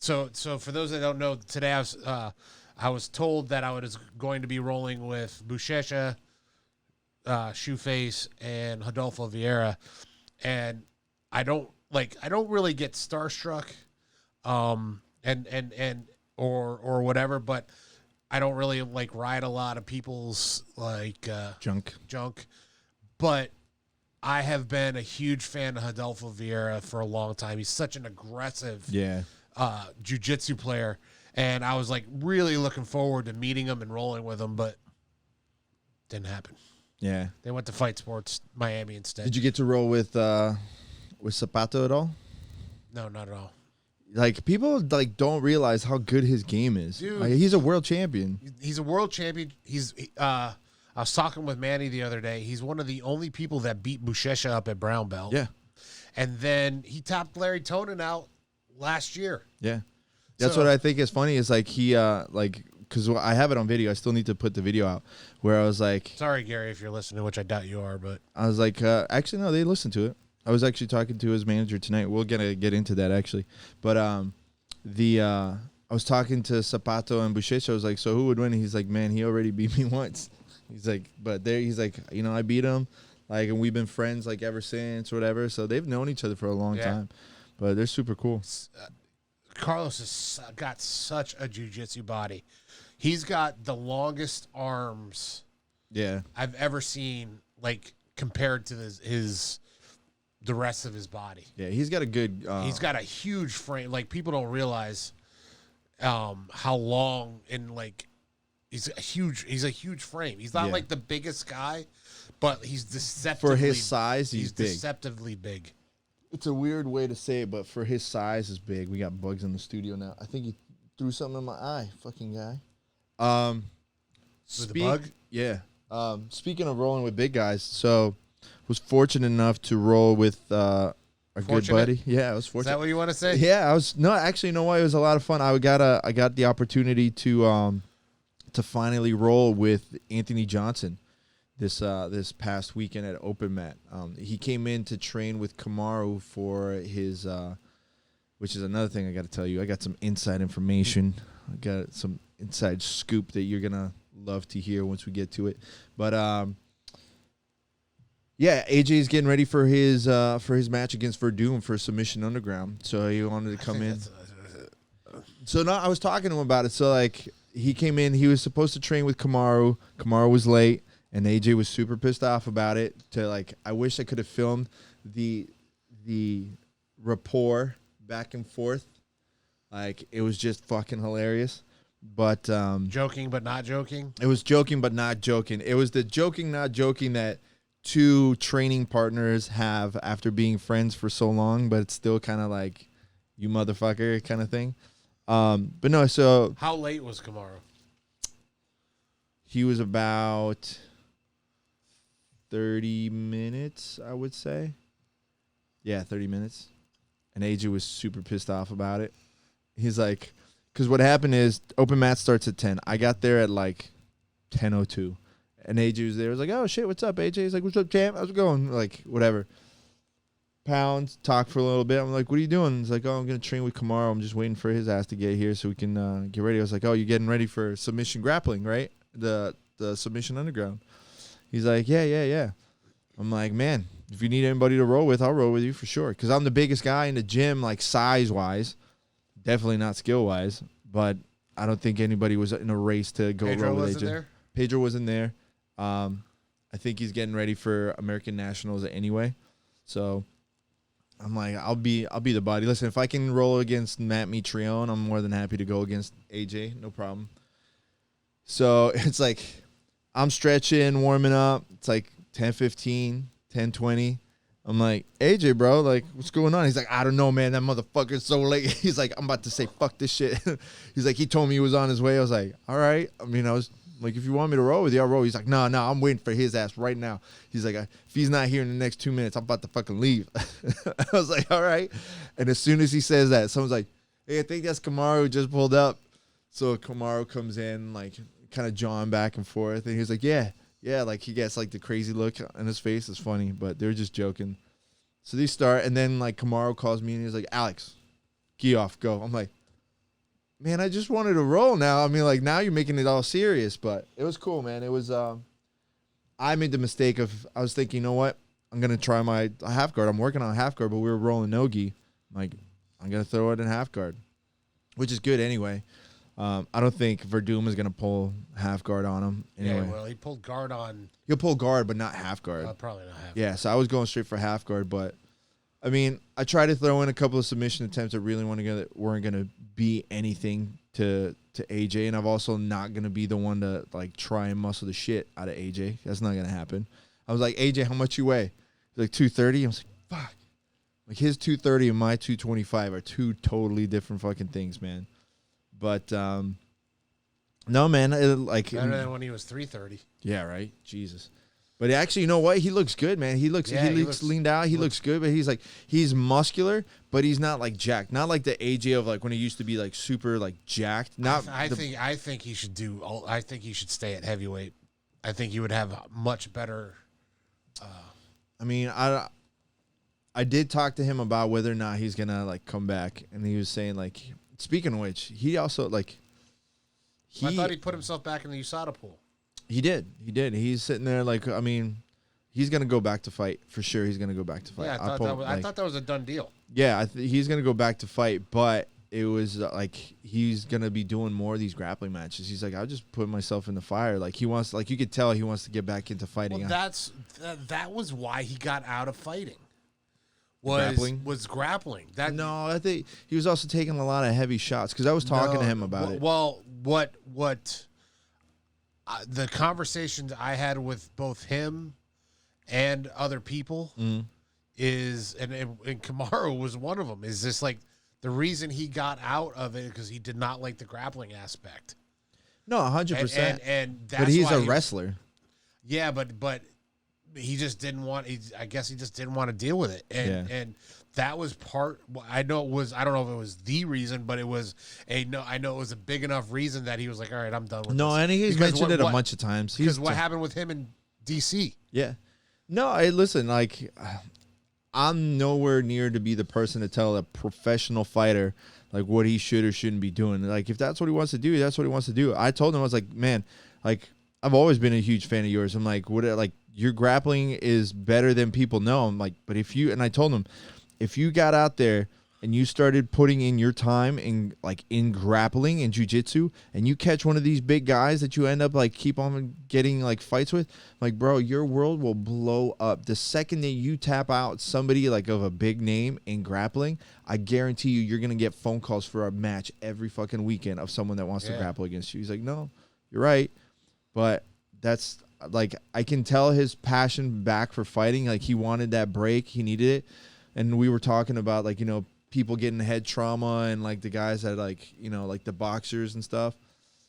B: so for those that don't know, today I was told that I was going to be rolling with Buchecha, Shoeface, and Rodolfo Vieira, and I don't really get starstruck, or whatever, but I don't really like ride a lot of people's like
A: junk.
B: But I have been a huge fan of Adolfo Vieira for a long time. He's such an aggressive jiu-jitsu player. And I was like really looking forward to meeting him and rolling with him, but didn't happen.
A: Yeah.
B: They went to Fight Sports Miami instead.
A: Did you get to roll with Zapato at all?
B: No, not at all.
A: Like, people like don't realize how good his game is.
B: Dude,
A: like, he's a world champion.
B: He's a world champion. I was talking with Manny the other day. He's one of the only people that beat Buchecha up at brown belt.
A: Yeah.
B: And then he topped Larry Tonin out last year.
A: Yeah. That's what I think is funny is like he because I have it on video. I still need to put the video out where I was like,
B: sorry, Gary, if you're listening, which I doubt you are, but
A: I was like, actually, no, they listened to it. I was actually talking to his manager tonight. We're gonna get into that actually, but I was talking to Zapato and Buchecha. I was like, so who would win? He's like, man, he already beat me once. He's like, but he's like, I beat him, like, and we've been friends like ever since, or whatever. So they've known each other for a long time, but they're super cool.
B: Carlos has got such a jiu-jitsu body. He's got the longest arms I've ever seen, like, compared to the rest of his body.
A: Yeah, he's got a good...
B: he's got a huge frame. Like, people don't realize how long and, like, he's a huge frame. He's not, like, the biggest guy, but he's deceptively...
A: For his size, he's big.
B: Deceptively big.
A: It's a weird way to say it, but for his size is big. We got bugs in the studio now. I think he threw something in my eye, fucking guy.
B: With the bug?
A: Yeah. Speaking of rolling with big guys, so was fortunate enough to roll with a good buddy. Yeah, I was fortunate.
B: Is that what you want to say?
A: Yeah, I was. No, actually, you know what? It was a lot of fun. I got the opportunity to finally roll with Anthony Johnson this past weekend at Open Mat. He came in to train with Kamaru for his, which is another thing I got to tell you. I got some inside information. I got some inside scoop that you're gonna love to hear once we get to it. But AJ is getting ready for his match against Verdun for Submission Underground. So he wanted to come in. So now I was talking to him about it. So like he came in, he was supposed to train with Kamaru. Kamaru was late. And AJ was super pissed off about it. I wish I could have filmed the rapport back and forth. Like, it was just fucking hilarious. But
B: joking but not joking.
A: It was joking but not joking. It was the joking not joking that two training partners have after being friends for so long. But it's still kind of like, you motherfucker kind of thing. But no. So
B: how late was Kamaru?
A: He was about 30 minutes, I would say. Yeah, 30 minutes. And AJ was super pissed off about it. He's like, because what happened is Open Mat starts at 10. I got there at like 10:02. And AJ was there. I was like, oh, shit, what's up, AJ? He's like, what's up, champ? How's it going? Like, whatever. Pound, talk for a little bit. I'm like, what are you doing? He's like, oh, I'm going to train with Kamaru. I'm just waiting for his ass to get here so we can get ready. I was like, oh, you're getting ready for submission grappling, right? The Submission Underground. He's like, yeah. I'm like, man, if you need anybody to roll with, I'll roll with you for sure. Because I'm the biggest guy in the gym, like size-wise. Definitely not skill-wise. But I don't think anybody was in a race to go roll with AJ.
B: There?
A: Pedro wasn't there. I think he's getting ready for American Nationals anyway. So I'm like, I'll be the buddy. Listen, if I can roll against Matt Mitrione, I'm more than happy to go against AJ. No problem. So it's like I'm stretching, warming up. It's like 10:15, 10:20. I'm like, AJ, bro, like, what's going on? He's like, I don't know, man. That motherfucker's so late. He's like, I'm about to say, fuck this shit. He's like, he told me he was on his way. I was like, all right. I mean, I was like, if you want me to roll with you, I'll roll. He's like, no, I'm waiting for his ass right now. He's like, if he's not here in the next 2 minutes, I'm about to fucking leave. I was like, all right. And as soon as he says that, someone's like, hey, I think that's Kamaru who just pulled up. So Kamaru comes in, like, kind of jawing back and forth. And he's like, yeah, like, he gets, like, the crazy look on his face. It's funny, but they're just joking. So they start, and then, like, Kamaru calls me, and he's like, Alex, gee off, go. I'm like, man, I just wanted to roll now. I mean, like, now you're making it all serious, but it was cool, man. It was, I made the mistake of, I was thinking, you know what? I'm going to try my half guard. I'm working on a half guard, but we were rolling no-gi. I'm like, I'm going to throw it in half guard, which is good anyway. I don't think Verdum is gonna pull half guard on him. Anyway.
B: Yeah, well, he pulled guard on.
A: He'll pull guard, but not half guard.
B: Probably not half.
A: Yeah, so I was going straight for half guard, but I mean, I tried to throw in a couple of submission attempts that really weren't gonna be anything to AJ, and I'm also not gonna be the one to like try and muscle the shit out of AJ. That's not gonna happen. I was like, AJ, how much you weigh? He's like 230. I was like, fuck. Like his 230 and my 225 are two totally different fucking things, man. But no, man,
B: better than when he was 330.
A: Yeah, right. Jesus. But actually, you know what? He looks good, man. He looks leaned out. He looks good, but he's muscular, but he's not like jacked. Not like the AJ of like when he used to be like super like jacked. Not.
B: I think he should do. I think he should stay at heavyweight. I think he would have much better.
A: I mean, I did talk to him about whether or not he's gonna like come back, and he was saying like, speaking of which, he also like.
B: I thought he put himself back in the USADA pool.
A: He did. He's sitting there like, I mean, he's gonna go back to fight for sure. He's gonna go back to fight.
B: Yeah, I thought that was a done deal.
A: Yeah, he's gonna go back to fight, but it was like he's gonna be doing more of these grappling matches. He's like, I'll just put myself in the fire. Like he wants, like you could tell he wants to get back into fighting.
B: Well, that was why he got out of fighting. Was grappling.
A: No, I think he was also taking a lot of heavy shots because I was talking to him about it.
B: Well, the conversations I had with both him and other people is, and Kamaru was one of them, is this like the reason he got out of it because he did not like the grappling aspect.
A: No, 100%.
B: And that's
A: but he's a wrestler.
B: Yeah, but he just didn't want. I guess he just didn't want to deal with it, and that was part. I know it was. I don't know if it was the reason, but it was I know it was a big enough reason that he was like, all right, I'm done with this.
A: No, and he's mentioned it a bunch of times.
B: Because what happened with him in DC?
A: Yeah. No, listen, like I'm nowhere near to be the person to tell a professional fighter like what he should or shouldn't be doing. Like if that's what he wants to do, that's what he wants to do. I told him, I was like, man, like I've always been a huge fan of yours. I'm like, what? Like your grappling is better than people know. I'm like, but if you, and I told him, if you got out there and you started putting in your time in grappling and jiu-jitsu and you catch one of these big guys that you end up like keep on getting like fights with, like, bro, your world will blow up. The second that you tap out somebody like of a big name in grappling, I guarantee you're going to get phone calls for a match every fucking weekend of someone that wants to grapple against you. He's like, no, you're right. But that's like, I can tell his passion back for fighting. Like he wanted that break. He needed it. And we were talking about like, you know, people getting head trauma and like the guys that like, you know, like the boxers and stuff.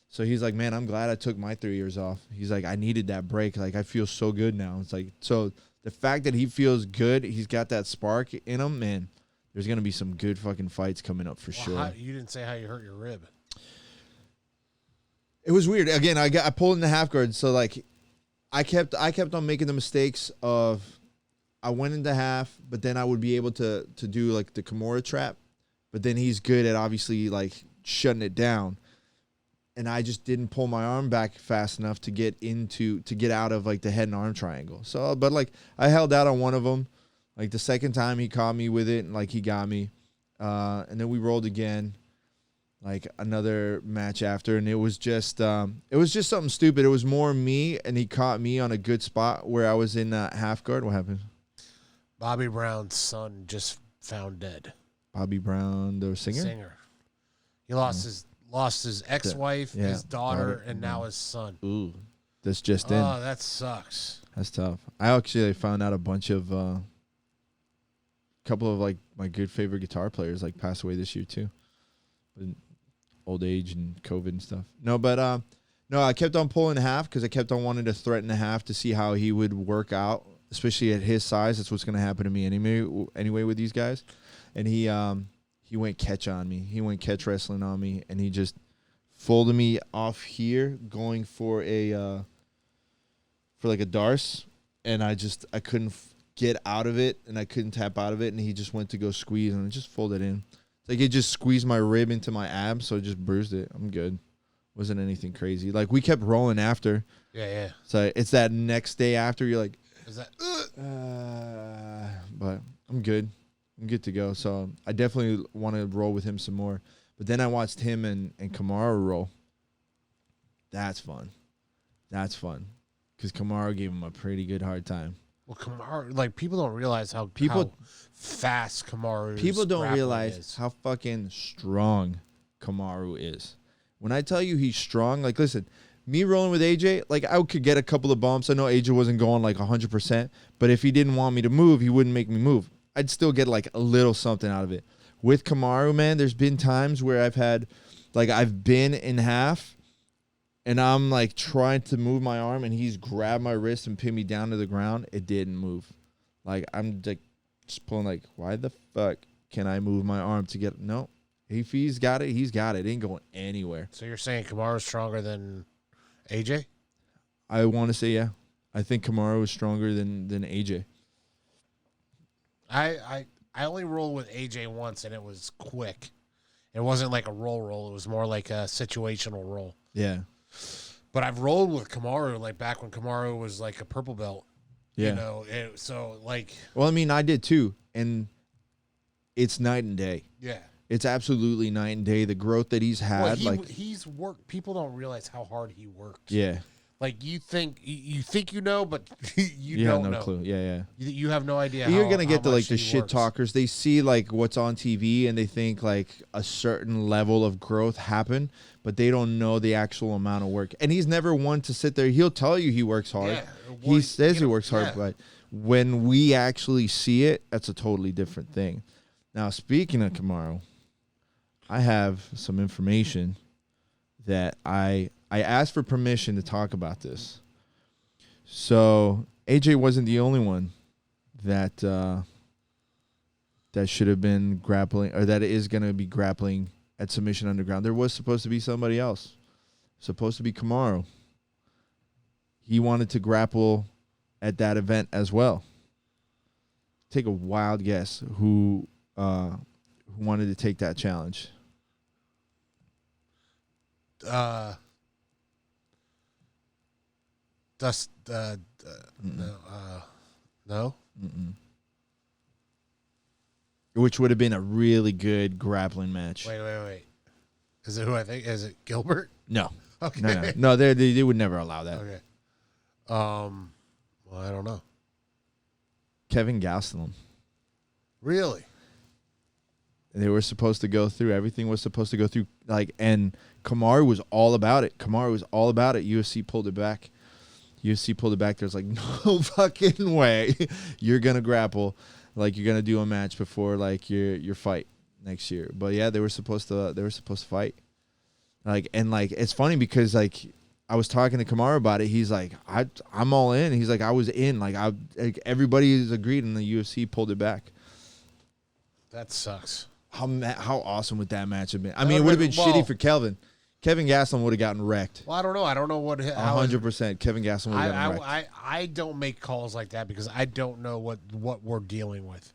A: So he's like, man, I'm glad I took my 3 years off. He's like, I needed that break. Like I feel so good now. It's like, so the fact that he feels good, he's got that spark in him, man, there's going to be some good fucking fights coming up for sure.
B: You didn't say how you hurt your rib.
A: It was weird. Again, I pulled in the half guard. So like I kept on making the mistakes of, I went into half, but then I would be able to do like the Kimura trap, but then he's good at obviously like shutting it down, and I just didn't pull my arm back fast enough to get out of like the head and arm triangle. So, but like I held out on one of them, like the second time he caught me with it, and like he got me, and then we rolled again, like another match after, and it was just something stupid. It was more me, and he caught me on a good spot where I was in half guard. What happened?
B: Bobby Brown's son just found dead.
A: Bobby Brown, the singer?
B: He lost his ex-wife, his daughter, and now his son.
A: Ooh, that's just in.
B: Oh, that sucks.
A: That's tough. I actually found out a bunch of, couple of like my good favorite guitar players like passed away this year too, but old age and COVID and stuff. No, but no, I kept on pulling half because I kept on wanting to threaten a half to see how he would work out. Especially at his size, that's what's going to happen to me anyway with these guys. And he went catch on me. He went catch wrestling on me, and he just folded me off here, going for like a darce, and I couldn't get out of it, and I couldn't tap out of it, and he just went to go squeeze, and it just folded in. It's like it just squeezed my rib into my ab, so it just bruised it. I'm good. Wasn't anything crazy. Like we kept rolling after.
B: Yeah.
A: So it's that next day after you're like.
B: Is that?
A: But I'm good. I'm good to go. So I definitely want to roll with him some more. But then I watched him and Kamaru roll. That's fun. Because Kamaru gave him a pretty good hard time.
B: Well, Kamaru, like, people don't realize how fast Kamaru is.
A: People don't realize how fucking strong Kamaru is. When I tell you he's strong, like, listen, me rolling with AJ, like, I could get a couple of bumps. I know AJ wasn't going like 100%, but if he didn't want me to move, he wouldn't make me move. I'd still get like a little something out of it. With Kamaru, man, there's been times where I've been in half and I'm like trying to move my arm and he's grabbed my wrist and pinned me down to the ground. It didn't move. Like, I'm like just pulling like, why the fuck can I move my arm to get, no. If he's got it, he's got it. It ain't going anywhere.
B: So you're saying Kamaru's stronger than AJ?
A: I want to say, yeah. I think Kamaru is stronger than AJ.
B: I only rolled with AJ once, and it was quick. It wasn't like a roll. It was more like a situational roll.
A: Yeah.
B: But I've rolled with Kamaru, like back when Kamaru was like a purple belt.
A: Yeah.
B: You know, so like.
A: Well, I mean, I did too, and it's night and day.
B: Yeah.
A: It's absolutely night and day. The growth that he's had,
B: he's worked. People don't realize how hard he works.
A: Yeah.
B: Like, you think you know, but you
A: have
B: don't
A: no
B: know.
A: Clue. Yeah.
B: You have no idea.
A: You're gonna get the shit
B: works.
A: talkers. They see like what's on TV and they think like a certain level of growth happened, but they don't know the actual amount of work. And he's never one to sit there. He'll tell you he works hard.
B: Yeah,
A: he says he works hard, but when we actually see it, that's a totally different thing. Now, speaking of Kamaru, I have some information that I asked for permission to talk about this. So AJ wasn't the only one that should have been grappling, or that is going to be grappling at Submission Underground. There was supposed to be somebody else. Supposed to be Kamaru. He wanted to grapple at that event as well. Take a wild guess who wanted to take that challenge.
B: No. No.
A: Mm-mm. Which would have been a really good grappling match.
B: Wait. Is it who I think? Is it Gilbert?
A: No.
B: Okay.
A: No. They would never allow that.
B: Okay. Well, I don't know.
A: Kevin Gastelum.
B: Really?
A: They were supposed to go through. Everything was supposed to go through. And Kamaru was all about it. UFC pulled it back. There's like, no fucking way you're gonna grapple. Like, you're gonna do a match before like your fight next year. But yeah, they were supposed to fight. It's funny because like I was talking to Kamaru about it. He's like, I'm all in. He's like, I was in. Everybody's agreed, and the UFC pulled it back.
B: That sucks.
A: How awesome would that match have been? I mean, it would have been shitty for Kelvin. Kevin Gastelum would have gotten wrecked.
B: Well, I don't know. I don't know what.
A: 100%. Kevin Gastelum would have gotten wrecked.
B: I don't make calls like that because I don't know what we're dealing with.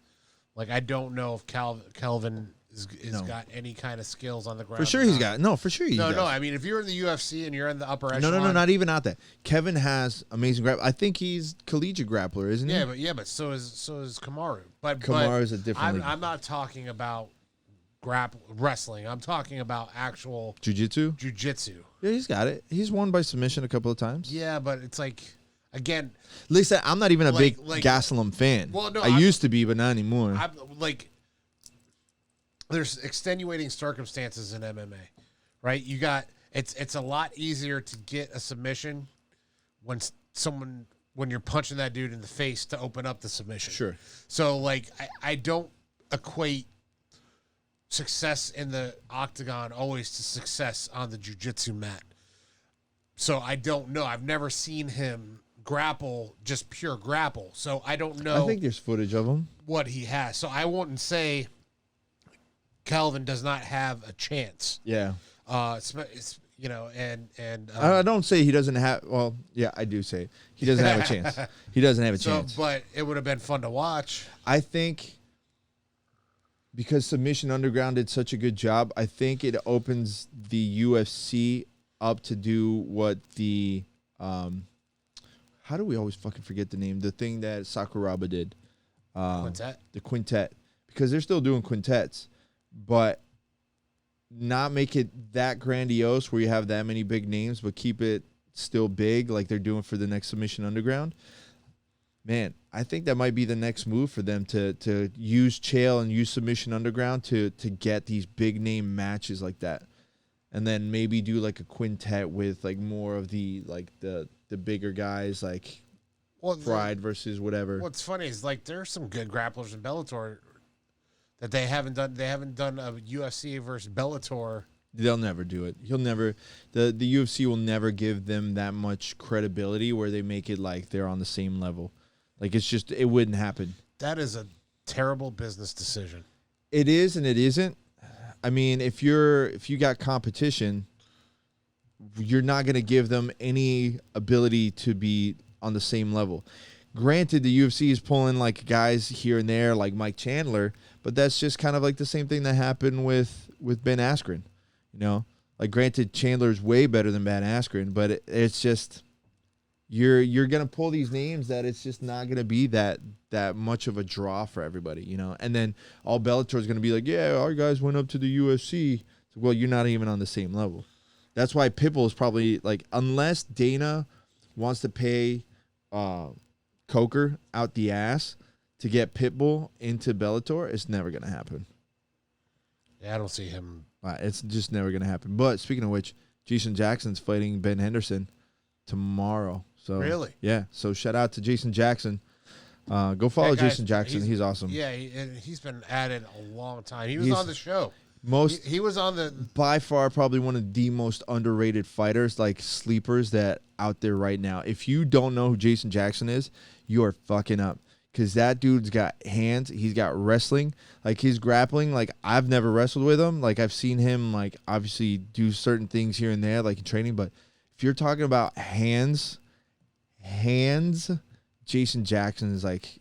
B: Like, I don't know if Kelvin has got any kind of skills on the ground.
A: For sure he's got. No, for sure he does.
B: No. I mean, if you're in the UFC and you're in the upper echelon.
A: No, not even out that. Kevin has amazing grappling. I think he's collegiate grappler, isn't he?
B: Yeah, but so is Kamaru. But
A: Kamaru is a different league.
B: I'm not talking about wrestling. I'm talking about actual
A: Jiu-Jitsu.
B: Yeah,
A: he's got it. He's won by submission a couple of times.
B: Yeah, but it's like, again,
A: listen, I'm not even a big Gastelum fan.
B: Well, no,
A: I used to be, but not anymore.
B: There's extenuating circumstances in MMA, right? You got it's a lot easier to get a submission when you're punching that dude in the face to open up the submission.
A: Sure.
B: So like I don't equate success in the octagon always to success on the jiu-jitsu mat. So I don't know. I've never seen him grapple, just pure grapple. So I don't know.
A: I think there's footage of him.
B: What he has. So I wouldn't say Calvin does not have a chance.
A: Yeah.
B: It's, and
A: I don't say he doesn't have. Well, yeah, I do say he doesn't have a chance. He doesn't have a chance.
B: But it would have been fun to watch.
A: I think because Submission Underground did such a good job, I think it opens the UFC up to do what the how do we always fucking forget the name? The thing that Sakuraba did.
B: Quintet?
A: The quintet. Because they're still doing quintets. But not make it that grandiose where you have that many big names, but keep it still big like they're doing for the next Submission Underground. Man, I think that might be the next move for them to use Chael and use Submission Underground to get these big name matches like that. And then maybe do like a quintet with like more of the bigger guys like Pride versus whatever.
B: What's funny is like there's some good grapplers in Bellator that they haven't done. They haven't done a UFC versus Bellator.
A: They'll never do it. He'll never. The UFC will never give them that much credibility where they make it like they're on the same level. Like it's just it wouldn't happen.
B: That is a terrible business decision.
A: It is and it isn't. I mean, if you got competition, you're not going to give them any ability to be on the same level. Granted, the UFC is pulling like guys here and there, like Mike Chandler, but that's just kind of like the same thing that happened with Ben Askren. You know, like granted, Chandler's way better than Ben Askren, but it's just you're gonna pull these names that it's just not gonna be that much of a draw for everybody, you know. And then all Bellator is gonna be like, yeah, our guys went up to the UFC. Well, you're not even on the same level. That's why Pitbull is probably like, unless Dana wants to pay Coker out the ass to get Pitbull into Bellator, it's never gonna happen.
B: Yeah, I don't see him.
A: It's just never gonna happen. But speaking of which, Jason Jackson's fighting Ben Henderson tomorrow. So
B: really?
A: Yeah. So shout out to Jason Jackson. Go follow Jason Jackson. He's awesome.
B: Yeah, he's been at it a long time. He was on the show. He was on the
A: by far probably one of the most underrated fighters, like sleepers that out there right now. If you don't know who Jason Jackson is, you are fucking up. Because that dude's got hands. He's got wrestling. Like, his grappling, like, I've never wrestled with him. Like, I've seen him, like, obviously do certain things here and there, like in training. But if you're talking about hands, Jason Jackson is, like,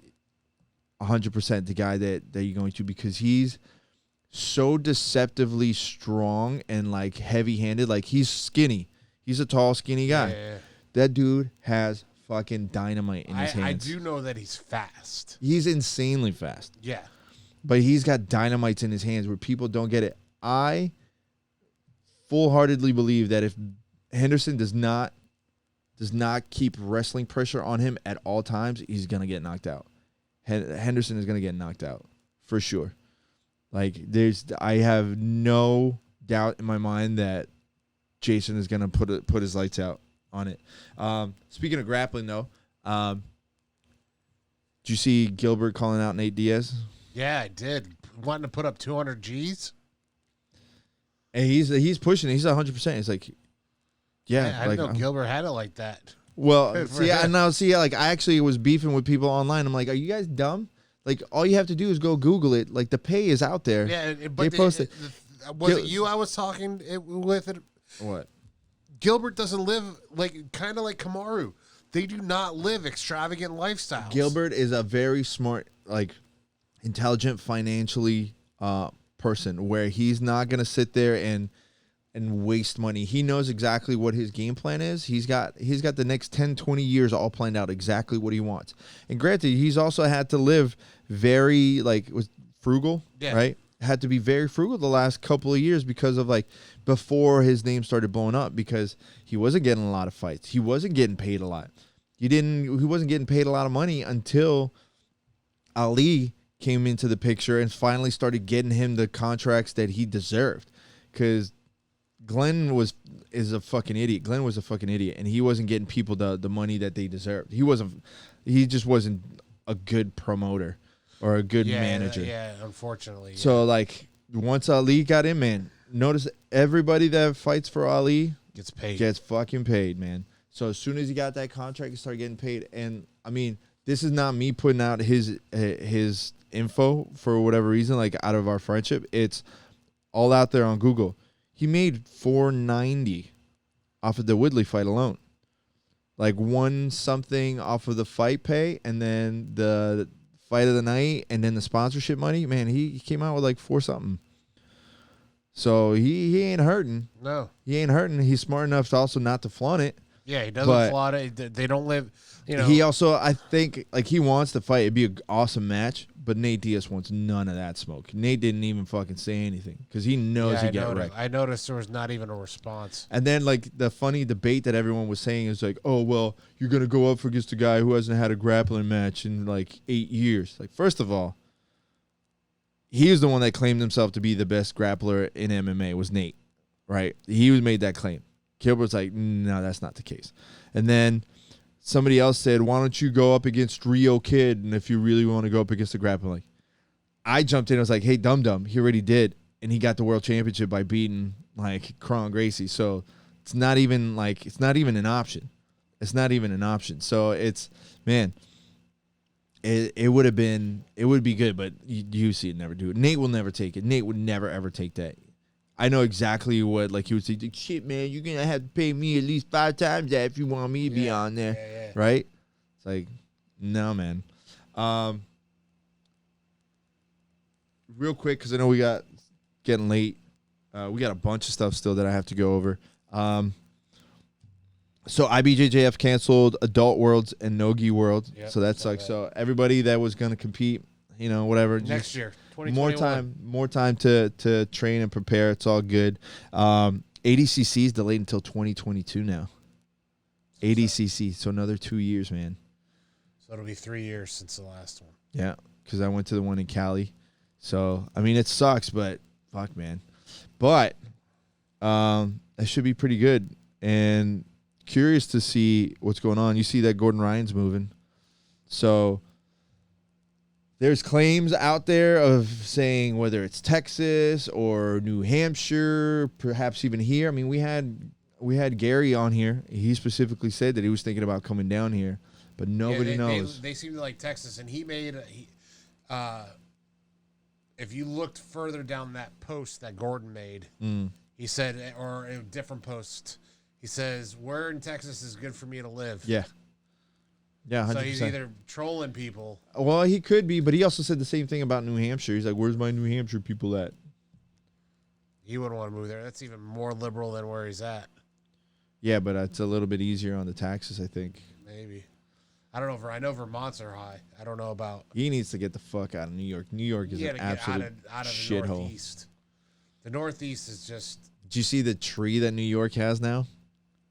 A: 100% the guy that you're going to, because he's so deceptively strong and, like, heavy-handed. Like, he's skinny. He's a tall, skinny guy.
B: Yeah.
A: That dude has fucking dynamite in his hands.
B: I do know that he's fast.
A: He's insanely fast.
B: Yeah.
A: But he's got dynamites in his hands where people don't get it. I full-heartedly believe that if Henderson does not keep wrestling pressure on him at all times, he's going to get knocked out. Henderson is going to get knocked out for sure. Like, I have no doubt in my mind that Jason is going to put his lights out on it. Speaking of grappling, though, did you see Gilbert calling out Nate Diaz?
B: Yeah, I did. Wanting to put up 200 Gs.
A: And he's pushing it. He's 100%. He's like, yeah.
B: I didn't know Gilbert had it like that.
A: Well, like, I actually was beefing with people online. I'm like, are you guys dumb? Like, all you have to do is go Google it. Like, the pay is out there.
B: Yeah, but
A: they posted.
B: Was it you I was talking with it?
A: What?
B: Gilbert doesn't live kind of like Kamaru. They do not live extravagant lifestyles.
A: Gilbert is a very smart, like, intelligent, financially person where he's not going to sit there and waste money. He knows exactly what his game plan is. He's got the next 10, 20 years all planned out exactly what he wants. And granted, he's also had to live very, like, was frugal, right? Had to be very frugal the last couple of years because of, like, before his name started blowing up, because he wasn't getting a lot of fights. He wasn't getting paid a lot. He wasn't getting paid a lot of money until Ali came into the picture and finally started getting him the contracts that he deserved. Because Glenn is a fucking idiot. Glenn was a fucking idiot, and he wasn't getting people the money that they deserved. He just wasn't a good promoter or a good manager.
B: Yeah, unfortunately.
A: So, like, once Ali got in, man, notice everybody that fights for Ali gets fucking paid, man. So as soon as he got that contract, he started getting paid. And, I mean, this is not me putting out his info for whatever reason, like, out of our friendship. It's all out there on Google. He made $490 off of the Woodley fight alone. Like, one something off of the fight pay, and then the fight of the night, and then the sponsorship money. Man, he came out with like 4 something. So he ain't hurting.
B: No.
A: He ain't hurting. He's smart enough to also not to flaunt it.
B: Yeah, he doesn't flaw it. They don't live, you know.
A: He also, I think, like, he wants to fight. It'd be an awesome match, but Nate Diaz wants none of that smoke. Nate didn't even fucking say anything because he knows he got wrecked.
B: I noticed there was not even a response.
A: And then, like, the funny debate that everyone was saying is like, oh, well, you're going to go up against a guy who hasn't had a grappling match in, like, 8 years. Like, first of all, he was the one that claimed himself to be the best grappler in MMA, was Nate, right? He made that claim. Gilbert's like, no, that's not the case. And then somebody else said, why don't you go up against Rio Kid, and if you really want to go up against the grappling? I jumped in. I was like, hey, dum-dum, he already did, and he got the world championship by beating, like, Kron Gracie. So it's not even an option. It's not even an option. So it's, man, it would be good, but you see it never do it. Nate will never take it. Nate would never, ever take that. I know exactly what, like, he would say, shit, man, you're going to have to pay me at least 5 times that if you want me to be on there, right? It's like, no, man. Real quick, because I know we got getting late. We got a bunch of stuff still that I have to go over. So IBJJF canceled Adult Worlds and Nogi World, so that sucks. So everybody that was going to compete, you know, whatever.
B: Next year. More
A: time to train and prepare. It's all good. ADCC is delayed until 2022 now. ADCC, so another 2 years, man.
B: So it'll be 3 years since the last one.
A: Yeah, because I went to the one in Cali. So, I mean, it sucks, but fuck, man. But it should be pretty good. And curious to see what's going on. You see that Gordon Ryan's moving. So there's claims out there of saying whether it's Texas or New Hampshire, perhaps even here. I mean, we had Gary on here. He specifically said that he was thinking about coming down here, but nobody knows.
B: They seem to like Texas, and he made if you looked further down that post that Gordon made, he said, or a different post, he says, where in Texas is good for me to live?
A: Yeah. Yeah, 100%.
B: So he's either trolling people.
A: Well, he could be, but he also said the same thing about New Hampshire. He's like, where's my New Hampshire people at?
B: He wouldn't want to move there. That's even more liberal than where he's at.
A: Yeah, but it's a little bit easier on the taxes, I think.
B: Maybe. I don't know. I know Vermont's are high. I don't know about.
A: He needs to get the fuck out of New York. New York is an absolute
B: out of the
A: shithole.
B: Northeast. The Northeast is just.
A: Did you see the tree that New York has now?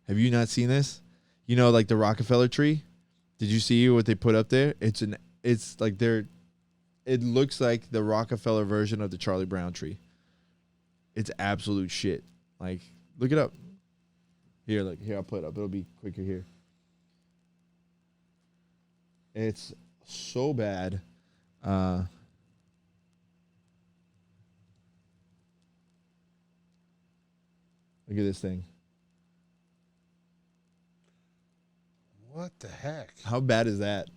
A: Have you not seen this? You know, like the Rockefeller tree? Did you see what they put up there? It looks like the Rockefeller version of the Charlie Brown tree. It's absolute shit. Like, look it up. Here, I'll put it up. It'll be quicker here. It's so bad. Look at this thing.
B: What the heck?
A: How bad is that?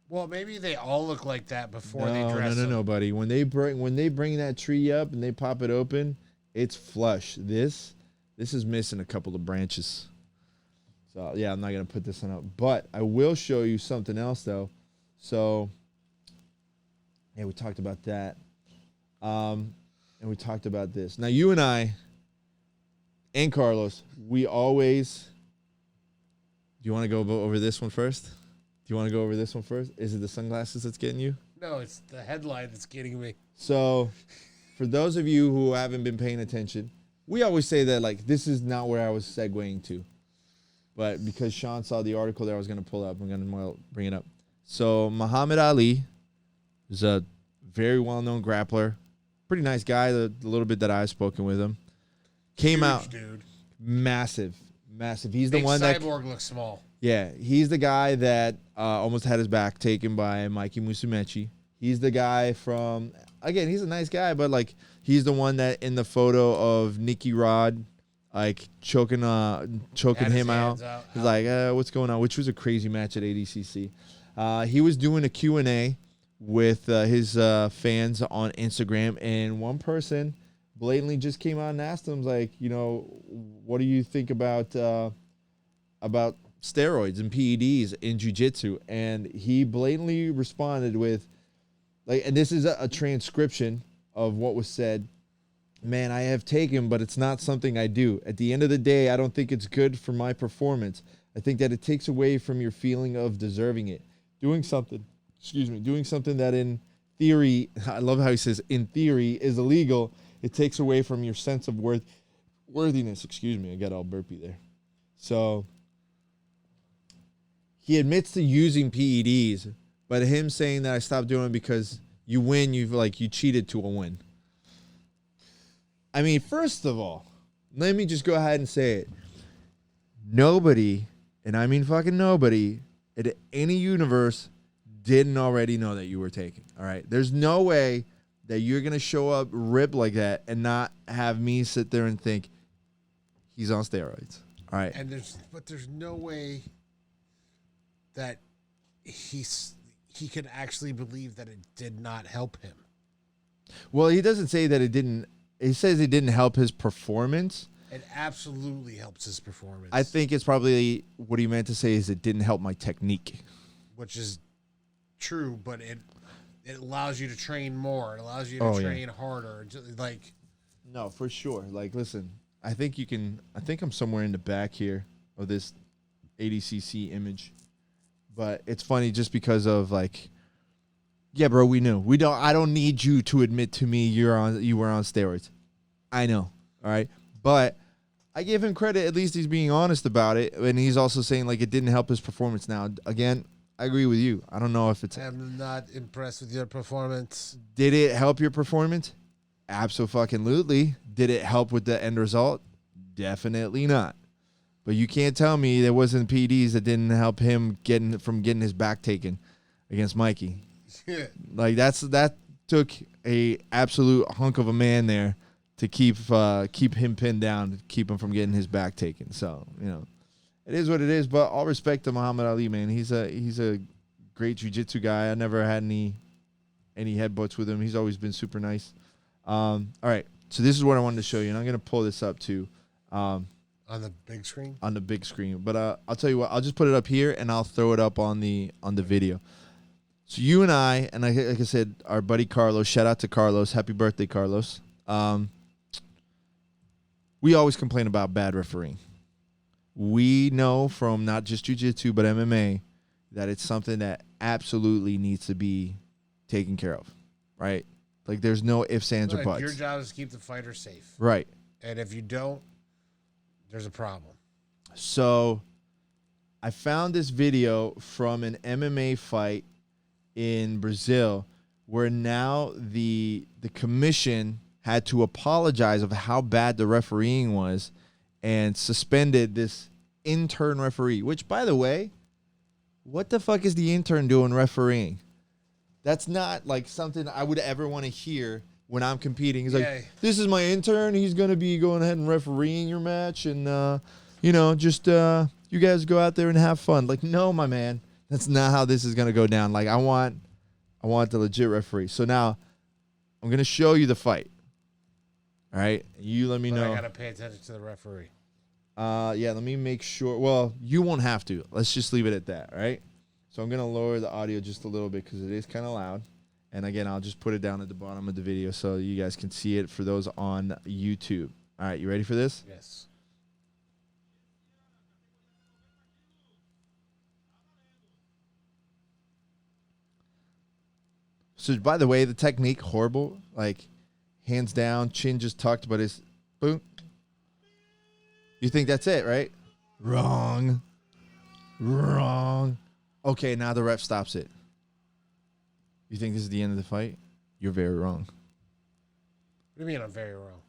B: Well, maybe they all look like that before they dress them.
A: No, buddy. When they bring that tree up and they pop it open, it's flush. This is missing a couple of branches. So, yeah, I'm not going to put this one up. But I will show you something else, though. So, yeah, we talked about that. And we talked about this. Now, you and I and Carlos, we always... Do you want to go over this one first? Is it the sunglasses that's getting you?
B: No, it's the headline that's getting me.
A: So, for those of you who haven't been paying attention, we always say that, like, this is not where I was segueing to. But because Shawn saw the article that I was going to pull up, I'm going to bring it up. So, Muhammad Ali is a very well-known grappler. Pretty nice guy, the little bit that I've spoken with him. Came
B: Huge
A: out.
B: Dude.
A: Massive. He's the one that...
B: Cyborg looks small.
A: Yeah, he's the guy that almost had his back taken by Mikey Musumeci. He's the guy from... Again, he's a nice guy, but, like, he's the one that in the photo of Nicky Rod, like, choking him out. He's like, what's going on? Which was a crazy match at ADCC. He was doing a Q&A with his fans on Instagram, and one person blatantly just came out and asked him, like, you know, what do you think about steroids and PEDs in jiu-jitsu? And he blatantly responded with, like, and this is a transcription of what was said. man, I have taken, but it's not something I do. At the end of the day, I don't think it's good for my performance. I think that it takes away from your feeling of deserving it. Doing something that in theory, I love how he says in theory is illegal. It takes away from your sense of worthiness. Excuse me, I got all burpy there. So he admits to using PEDs, but him saying that I stopped doing it because you win, you cheated to a win. I mean, first of all, let me just go ahead and say it. Nobody, and I mean fucking nobody, in any universe didn't already know that you were taking. All right? There's no way that you're going to show up ripped like that and not have me sit there and think he's on steroids. All right?
B: And there's no way that he could actually believe that it did not help him.
A: Well, he doesn't say that it didn't. He says it didn't help his performance.
B: It absolutely helps his performance.
A: I think it's probably what he meant to say is it didn't help my technique.
B: Which is true, but it allows you to train more. It allows you to train harder.
A: No, for sure. Like, listen, I think I'm somewhere in the back here of this 80cc image. But it's funny just because of yeah, bro, we knew. I don't need you to admit to me you were on steroids. I know. All right. But I give him credit. At least he's being honest about it. And he's also saying it didn't help his performance. Now, again, I agree with you. I don't know if it's...
B: I'm not impressed with your performance.
A: Did it help your performance? Absolutely. Did it help with the end result? Definitely not. But you can't tell me there wasn't PDs that didn't help him getting his back taken against Mikey.
B: Yeah.
A: That took a absolute hunk of a man there to keep him pinned down, keep him from getting his back taken. So, it is what it is. But all respect to Muhammad Ali, man. He's a great jiu-jitsu guy. I never had any headbutts with him. He's always been super nice. All right, so this is what I wanted to show you, and I'm gonna pull this up too.
B: On the big screen.
A: On the big screen, but I'll tell you what. I'll just put it up here, and I'll throw it up on the video. So you and I, like I said, our buddy Carlos. Shout out to Carlos. Happy birthday, Carlos. We always complain about bad refereeing. We know from not just jiu-jitsu but MMA that it's something that absolutely needs to be taken care of, right? There's no ifs, ands, or buts.
B: Your job is to keep the fighter safe.
A: Right.
B: And if you don't, there's a problem.
A: So I found this video from an MMA fight in Brazil where now the commission had to apologize of how bad the refereeing was and suspended this intern referee, which, by the way, what the fuck is the intern doing refereeing? That's not something I would ever want to hear when I'm competing. He's this is my intern. He's going to be going ahead and refereeing your match. And, just you guys go out there and have fun. No, my man, that's not how this is going to go down. I want the legit referee. So now I'm going to show you the fight. All right. You let me know.
B: I got to pay attention to the referee.
A: Yeah, let me make sure. Well, you won't have to. Let's just leave it at that, all right? So I'm going to lower the audio just a little bit because it is kind of loud. And, again, I'll just put it down at the bottom of the video so you guys can see it for those on YouTube. All right, you ready for this?
B: Yes.
A: So, by the way, the technique, horrible. Hands down, chin just tucked, but it's boom. You think that's it, right? Wrong. Okay, now the ref stops it. You think this is the end of the fight? You're very wrong.
B: What do you mean I'm very wrong?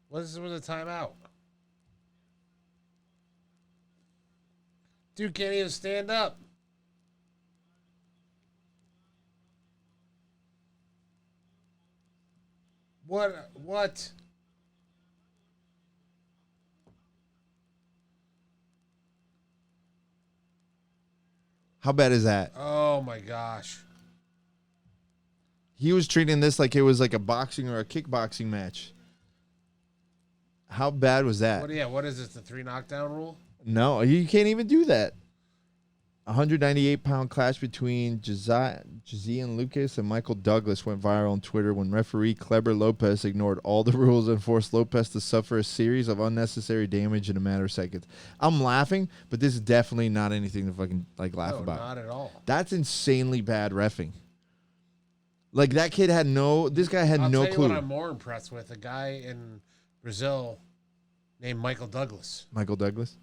B: What is with the timeout? Dude can't even stand up. What?
A: How bad is that?
B: Oh, my gosh.
A: He was treating this like it was like a boxing or a kickboxing match. How bad was that?
B: What is this, the 3 knockdown rule?
A: No, you can't even do that. 198-pound clash between Jazian Lucas and Michael Douglas went viral on Twitter when referee Kleber Lopez ignored all the rules and forced Lopez to suffer a series of unnecessary damage in a matter of seconds. I'm laughing, but this is definitely not anything to fucking laugh about.
B: Not at all.
A: That's insanely bad reffing. Like, that kid had this guy had no clue.
B: I'll tell you what I'm more impressed with, a guy in Brazil named Michael Douglas.
A: Michael Douglas?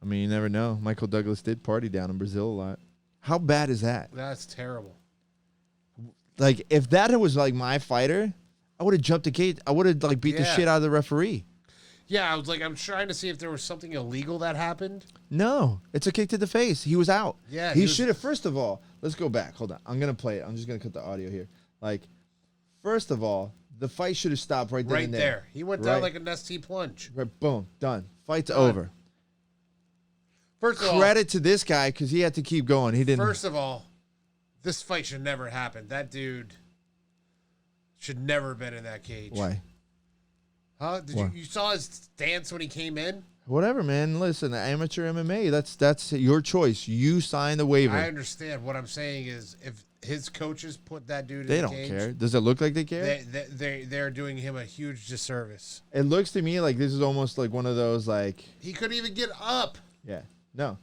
A: I mean, you never know. Michael Douglas did party down in Brazil a lot. How bad is that?
B: That's terrible.
A: Like, if that was, my fighter, I would have jumped the cage. I would have, beat the shit out of the referee.
B: Yeah, I'm trying to see if there was something illegal that happened.
A: No. It's a kick to the face. He was out.
B: Yeah.
A: He should have, first of all, let's go back. Hold on. I'm going to play it. I'm just going to cut the audio here. First of all, the fight should have stopped right there.
B: Right there. He went down like an ST plunge.
A: Right, boom. Done. Fight's over.
B: First of all,
A: credit to this guy because he had to keep going. He didn't.
B: First of all, this fight should never happen. That dude should never have been in that cage.
A: Why?
B: Huh? You saw his stance when he came in?
A: Whatever, man. Listen, amateur MMA, that's your choice. You signed the waiver.
B: I understand. What I'm saying is, if his coaches put that dude in
A: the
B: cage,
A: they don't care. Does it look like they care?
B: They're doing him a huge disservice.
A: It looks to me like this is almost like one of those
B: he couldn't even get up.
A: Yeah. No.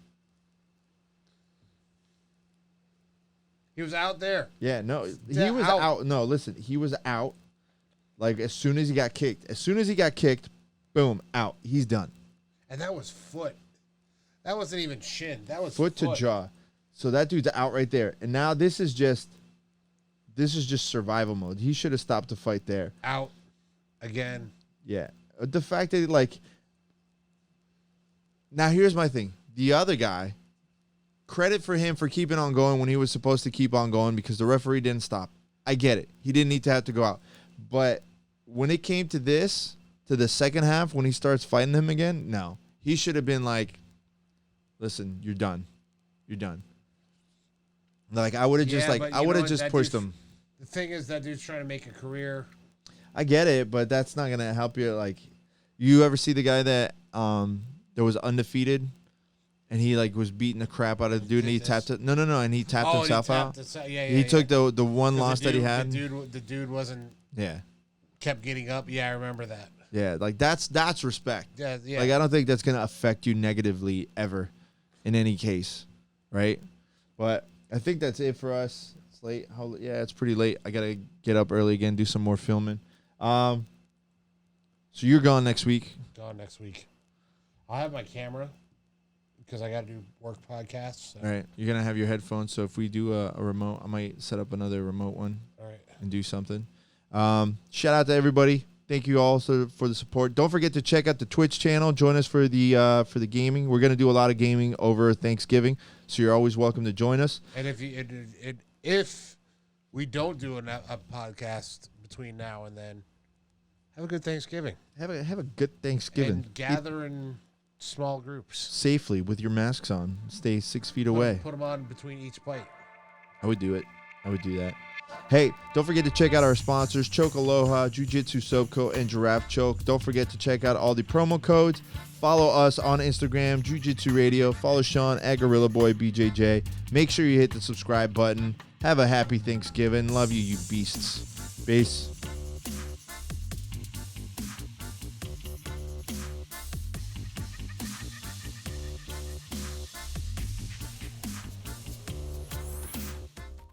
B: He was out there.
A: Yeah, no. He was out. No, listen. He was out as soon as he got kicked. As soon as he got kicked, boom, out. He's done.
B: And that was foot. That wasn't even shin. That was
A: foot to jaw. So that dude's out right there. And now this is just survival mode. He should have stopped the fight there.
B: Out again.
A: Yeah. The fact that now here's my thing. The other guy, credit for him for keeping on going when he was supposed to keep on going because the referee didn't stop. I get it. He didn't need to have to go out. But when it came to this, to the second half, when he starts fighting him again, no. He should have been listen, you're done. You're done. I would have just pushed him.
B: The thing is, that dude's trying to make a career.
A: I get it, but that's not going to help you. You ever see the guy that was undefeated? And he was beating the crap out of the dude, and he tapped it. No, and he tapped himself out. He took the one loss that he had.
B: The dude wasn't.
A: Yeah.
B: Kept getting up. Yeah, I remember that.
A: Yeah, that's respect.
B: Yeah.
A: I don't think that's gonna affect you negatively ever, in any case, right? But I think that's it for us. It's late. It's pretty late. I gotta get up early again, do some more filming. So you're gone next week.
B: Gone next week. I'll have my camera. Because I got to do work podcasts. So.
A: All right. You're going to have your headphones. So if we do a remote, I might set up another remote one.
B: All right.
A: And do something. Shout out to everybody. Thank you all for the support. Don't forget to check out the Twitch channel. Join us for the gaming. We're going to do a lot of gaming over Thanksgiving. So you're always welcome to join us.
B: And if we don't do a podcast between now and then, have a good Thanksgiving.
A: Have a good Thanksgiving.
B: And gather in small groups.
A: Safely with your masks on. Stay 6 feet away.
B: Put them on between each bite.
A: I would do it. I would do that. Hey, don't forget to check out our sponsors, Choke Aloha, Jiu-Jitsu Soap Coat, and Giraffe Choke. Don't forget to check out all the promo codes. Follow us on Instagram, Jiu-Jitsu Radio. Follow Shawn at Gorilla Boy BJJ. Make sure you hit the subscribe button. Have a happy Thanksgiving. Love you, you beasts. Peace.